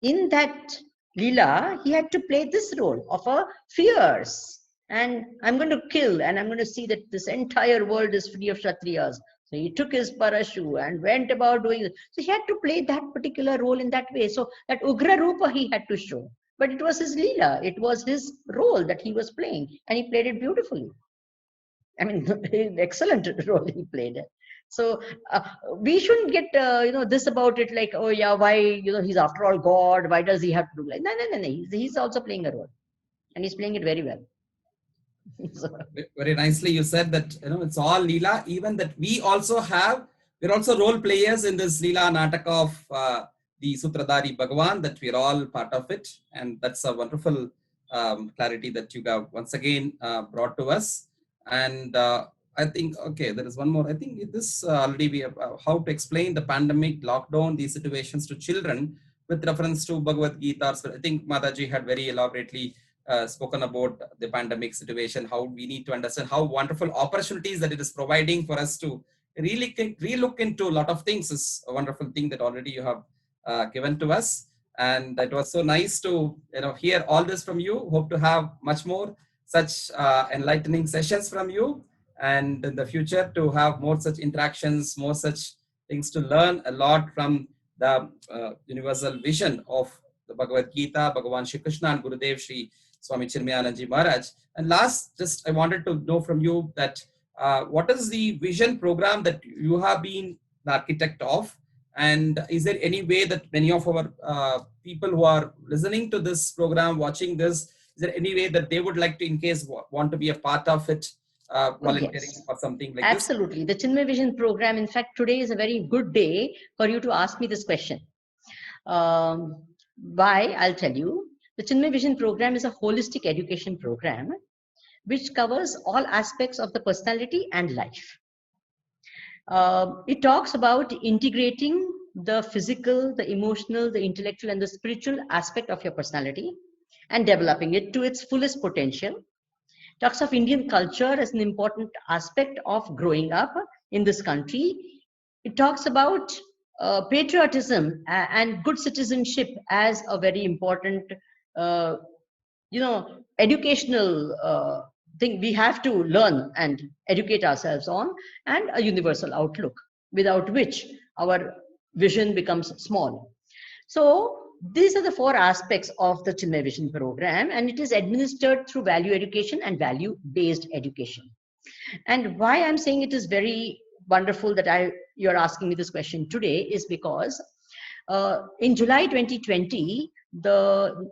In that Leela, he had to play this role of a fierce. And I'm going to kill, and I'm going to see that this entire world is free of Kshatriyas. So he took his parashu and went about doing it. So he had to play that particular role in that way. So that Ugra Rupa he had to show. But it was his Leela. It was his role that he was playing. And he played it beautifully. I mean, excellent role he played. So we shouldn't get, you know, this about it like, oh yeah, why, you know, he's after all God. Why does he have to do like, no. He's also playing a role. And he's playing it very well. So,
very nicely you said that, you know, it's all Leela, even that we also have, we're also role players in this Leela Nataka of the Sutradhari Bhagavan, that we're all part of it. And that's a wonderful clarity that you have once again brought to us. And I think, okay, there is one more. I think this already we have how to explain the pandemic, lockdown, these situations to children with reference to Bhagavad Gita. So I think Mataji had very elaborately spoken about the pandemic situation, how we need to understand how wonderful opportunities that it is providing for us to really relook into a lot of things is a wonderful thing that already you have given to us. And it was so nice to hear all this from you. Hope to have much more such enlightening sessions from you, and in the future to have more such interactions, more such things to learn a lot from the universal vision of the Bhagavad Gita, Bhagavan Shri Krishna and Gurudev Shri Swami Chinmayananji Maharaj. And last, just I wanted to know from you that what is the vision program that you have been the architect of? And is there any way that many of our people who are listening to this program, watching this, is there any way that they would like to, in case, want to be a part of it, volunteering
Yes.
or something like
Absolutely. The Chinmay Vision program, in fact, today is a very good day for you to ask me this question. Why? I'll tell you. The Chinmay Vision program is a holistic education program which covers all aspects of the personality and life. It talks about integrating the physical, the emotional, the intellectual, and the spiritual aspect of your personality and developing it to its fullest potential. Talks of Indian culture as an important aspect of growing up in this country. It talks about patriotism and good citizenship as a very important, educational thing we have to learn and educate ourselves on, and a universal outlook, without which our vision becomes small. So these are the 4 aspects of the Chinmay Vision program, and it is administered through value education and value-based education. And why I'm saying it is very wonderful that you're asking me this question today is because in July 2020, the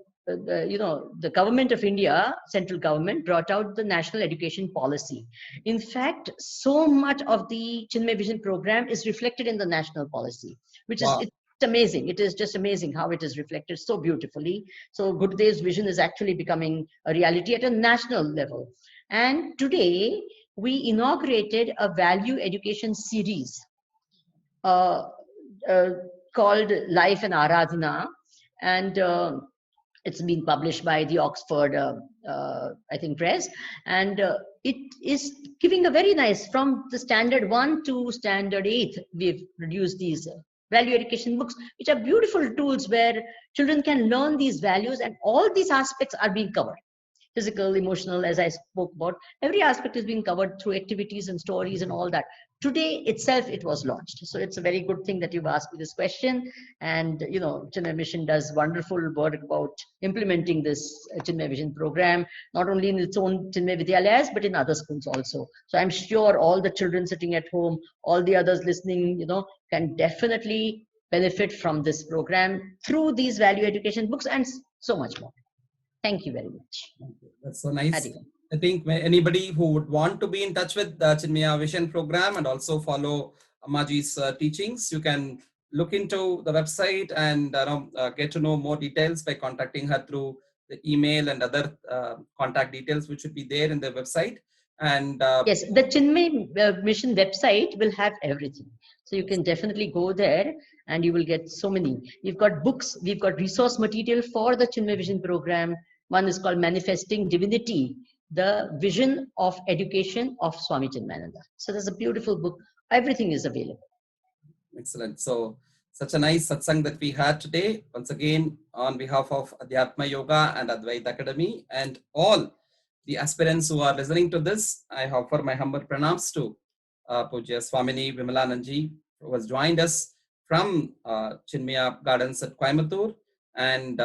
government of India, central government, brought out the national education policy. In fact, so much of the Chinmay Vision program is reflected in the national policy, which is it's amazing. It is just amazing how it is reflected so beautifully. So Gurudev's vision is actually becoming a reality at a national level. And today we inaugurated a value education series called Life and Aradhana, and it's been published by the Oxford, I think, Press, and it is giving a very nice, from the standard 1 to standard 8, we've produced these value education books, which are beautiful tools where children can learn these values, and all these aspects are being covered. Physical, emotional, as I spoke about, every aspect is being covered through activities and stories and all that. Today itself, it was launched. So it's a very good thing that you've asked me this question. And, Chinmay Mission does wonderful work about implementing this Chinmay Vision program, not only in its own Chinmay Vidyalayas, but in other schools also. So I'm sure all the children sitting at home, all the others listening, can definitely benefit from this program through these value education books and so much more. Thank you very much.
That's so nice.
Adi.
I think anybody who would want to be in touch with the Chinmaya Vision program and also follow Ammaji's teachings, you can look into the website and get to know more details by contacting her through the email and other contact details which should be there in the website. And
yes, the Chinmay Mission website will have everything. So you can definitely go there and you will get so many. We've got books, we've got resource material for the Chinmay Vision program. One is called Manifesting Divinity, the Vision of Education of Swami Chinmayananda. So there's a beautiful book. Everything is available.
Excellent. So such a nice satsang that we had today. Once again, on behalf of Adhyatma Yoga and Advaita Academy and all the aspirants who are listening to this, I offer my humble pranams to Pujya Swamini Vimalananji, who has joined us from Chinmaya Gardens at Coimbatore. And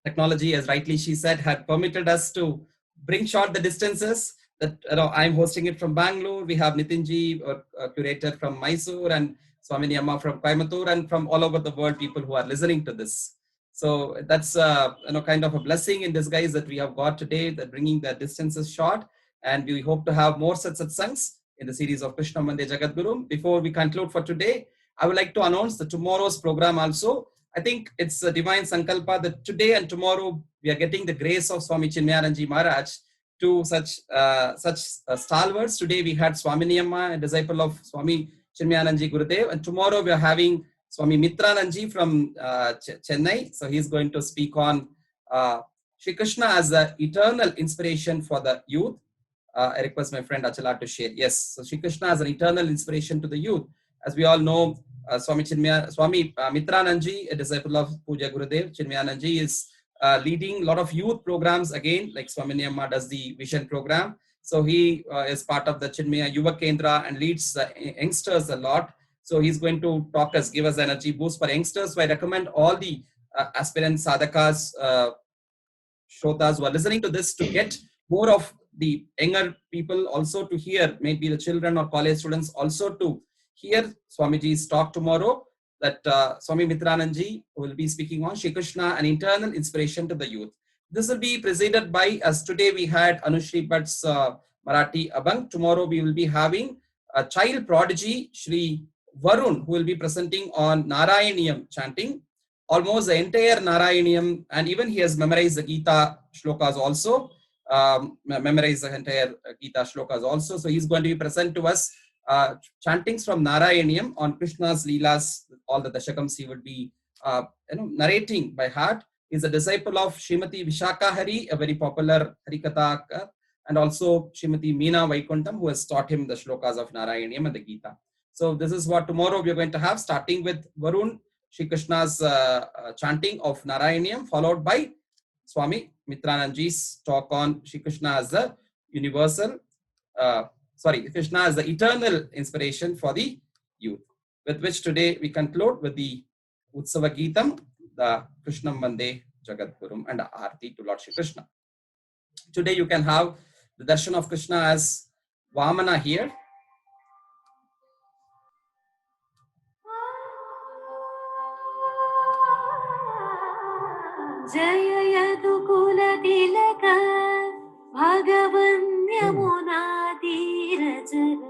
technology, as rightly she said, had permitted us to bring short the distances. That I'm hosting it from Bangalore. We have Nitinji, a curator from Mysore, and Swamini Amma from Coimbatore, and from all over the world, people who are listening to this. So that's kind of a blessing in disguise that we have got today, that bringing the distances short. And we hope to have more such satsangs in the series of Krishnam Vande Jagadguru. Before we conclude for today, I would like to announce the tomorrow's program also. I think it's a divine sankalpa that today and tomorrow we are getting the grace of Swami Chinmayananji Maharaj to such stalwarts. Today we had Swamini Amma, a disciple of Swami Chinmayananji Gurudev, and tomorrow we are having Swami Mitrananji from Chennai. So he's going to speak on Shri Krishna as the eternal inspiration for the youth. I request my friend Achala to share. Yes, so Shri Krishna as an eternal inspiration to the youth. As we all know, Swami Mitranandji, a disciple of Puja Gurudev. Chinmayanandji is leading a lot of youth programs again, like Swami Amma does the Vision program. So he is part of the Chinmaya Yuva Kendra and leads youngsters a lot. So he's going to give us energy boost for youngsters. So I recommend all the aspirant sadhakas, shrotas who are listening to this to get more of the younger people also to hear, maybe the children or college students also to hear Swamiji's talk tomorrow, that Swami Mitranandji will be speaking on Shri Krishna, an internal inspiration to the youth. This will be presented by, as today we had Anushri Bhatt's Marathi Abang. Tomorrow we will be having a child prodigy, Shri Varun, who will be presenting on Narayaniyam chanting, almost the entire Narayaniyam, and even he has memorized the Gita shlokas also, memorized the entire Gita shlokas also. So he's going to be present to us chantings from Narayaniyam on Krishna's Leelas, all the Dashakams he would be narrating by heart. He's a disciple of Srimati Vishaka Hari, a very popular Harikatha, and also Srimati Meena Vaikuntham, who has taught him the shlokas of Narayaniyam and the Gita. So this is what tomorrow we are going to have, starting with Varun, Shri Krishna's chanting of Narayaniyam, followed by Swami Mitranandji's talk on Shri Krishna as the universal, Krishna as the eternal inspiration for the youth. With which today we conclude with the Utsava Geetam, the Krishnam Vande Jagadgurum, and Aarti to Lord Shri Krishna. Today you can have the darshan of Krishna as Vamana here.
Jaya Yadukula Tilaka Bhagavan Yamuna Tirajara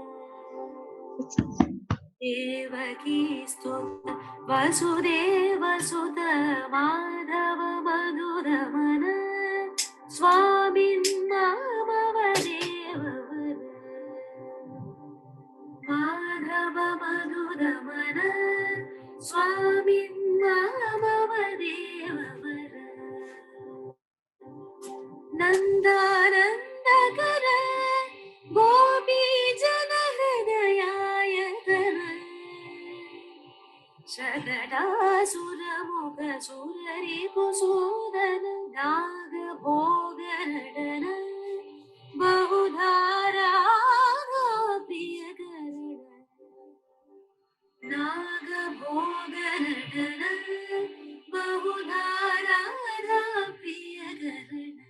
Devaki Stuta Vasudeva Sutta Madhava Madhuramana Swamin Namavadeva Madhava Madhuramana Swamin Namavadeva Nandanandakara Gopi Jana Hridayayatara Shadadasura Mukha Surari Kusudana Naga Bhogaradana Bahudhara Priyakarana Naga Bhogaradana Bahudhara Priyakarana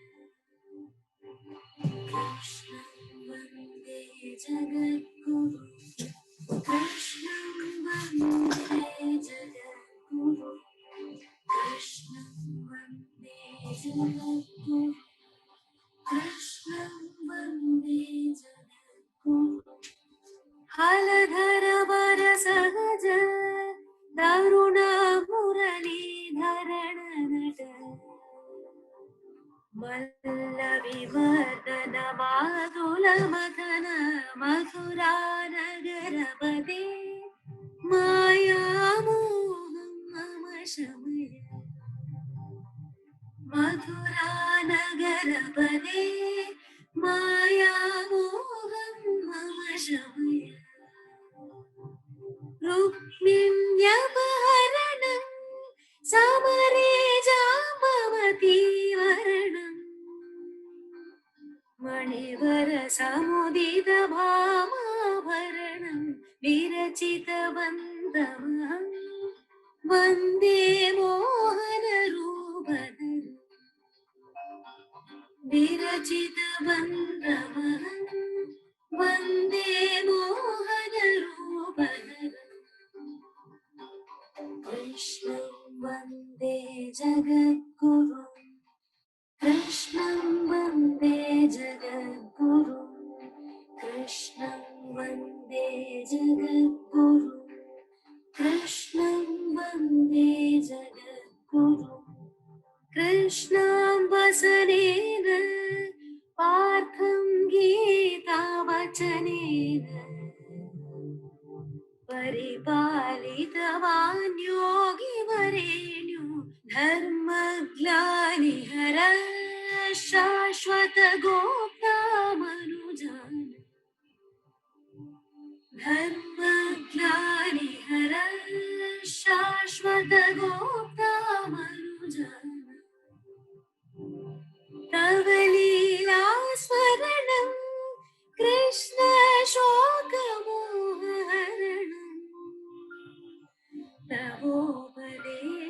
Krishna Vande Jagadguru Krishna Vande Jagadguru Krishna Vande Jagadguru Krishna Vande Jagadguru Haladhara Vara Sahaja Daruna Murali Dharana Nata Mallavivardhana Madhula Madhana Mathura Nagarapade Maya Moham Mama Shamaya Mathura Nagarapade Maya Moham Mama Shamaya Rukminyapaharanam Samare Jambavati Varanam Manivara Samudita Bhama Varanam Virachita Bandhamaham Vande Mohana Rubadharam Virachita Bandhamaham Vande Mohana Rubadharam Krishna Vande Jagadguru Krishna Vande Jagadguru Krishna Vande Jagadguru Krishna Vande Jagadguru Krishna Vasanena Partham Gita Vachanena Paripalitavan yogi varenyu dharma glani hara shashwata gopta manujana dharma glani hara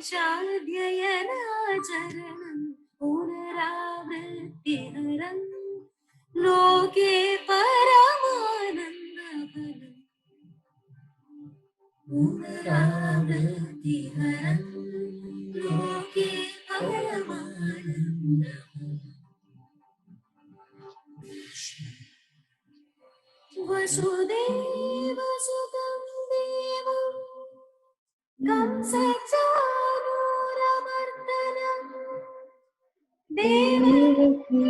चाध्ययनाचरणं पुनरावृत्तिहरं लोके परमानन्दघनं पुनरावृत्तिहरं लोके परमानन्दघनं वसुदेवसुतं देवं कंसचाणूरमर्दनं देवकी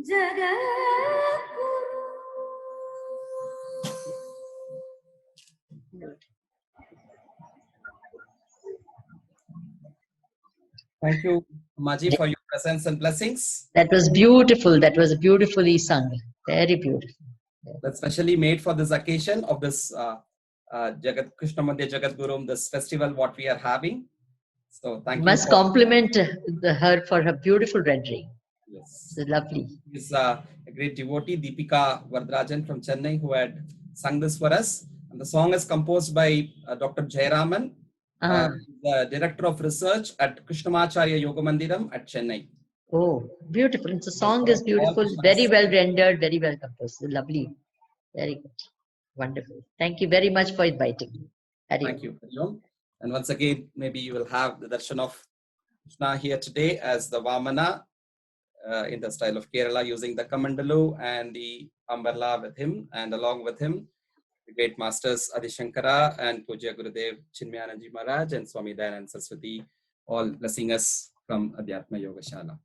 जगद्गुरु.
Thank you, Maji, for your presence and blessings.
That was beautiful. That was beautifully sung. Very beautiful.
That's specially made for this occasion of this Jagat Krishna Mandya Jagat Gurum, this festival what we are having. So thank you.
Must compliment her for her beautiful rendering.
Yes.
It's lovely.
Is a great devotee, Deepika Vardrajan from Chennai, who had sung this for us. And the song is composed by Dr. Jayaraman, the Director of Research at Krishnamacharya Yoga Mandiram at Chennai.
Oh, beautiful. The song is beautiful, very well rendered, very well composed. Lovely. Very good. Wonderful. Thank you very much for inviting me.
Thank you, Hari. And once again, maybe you will have the darshan of Krishna here today as the Vamana in the style of Kerala, using the Kamandalu and the Ambarla with him, and along with him, the great masters Adi Shankara and Pujya Gurudev Chinmayananji Maharaj and Swami Dayanand Saraswati, all blessing us from Adhyatma Yogashala.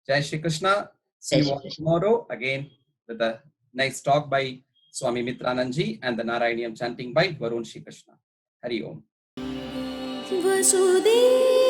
Jai Shri Krishna. See you all tomorrow again with a nice talk by Swami Mitrananji and the Narayaniam chanting by Varun Shri Krishna. Hari Om.
Vasudeva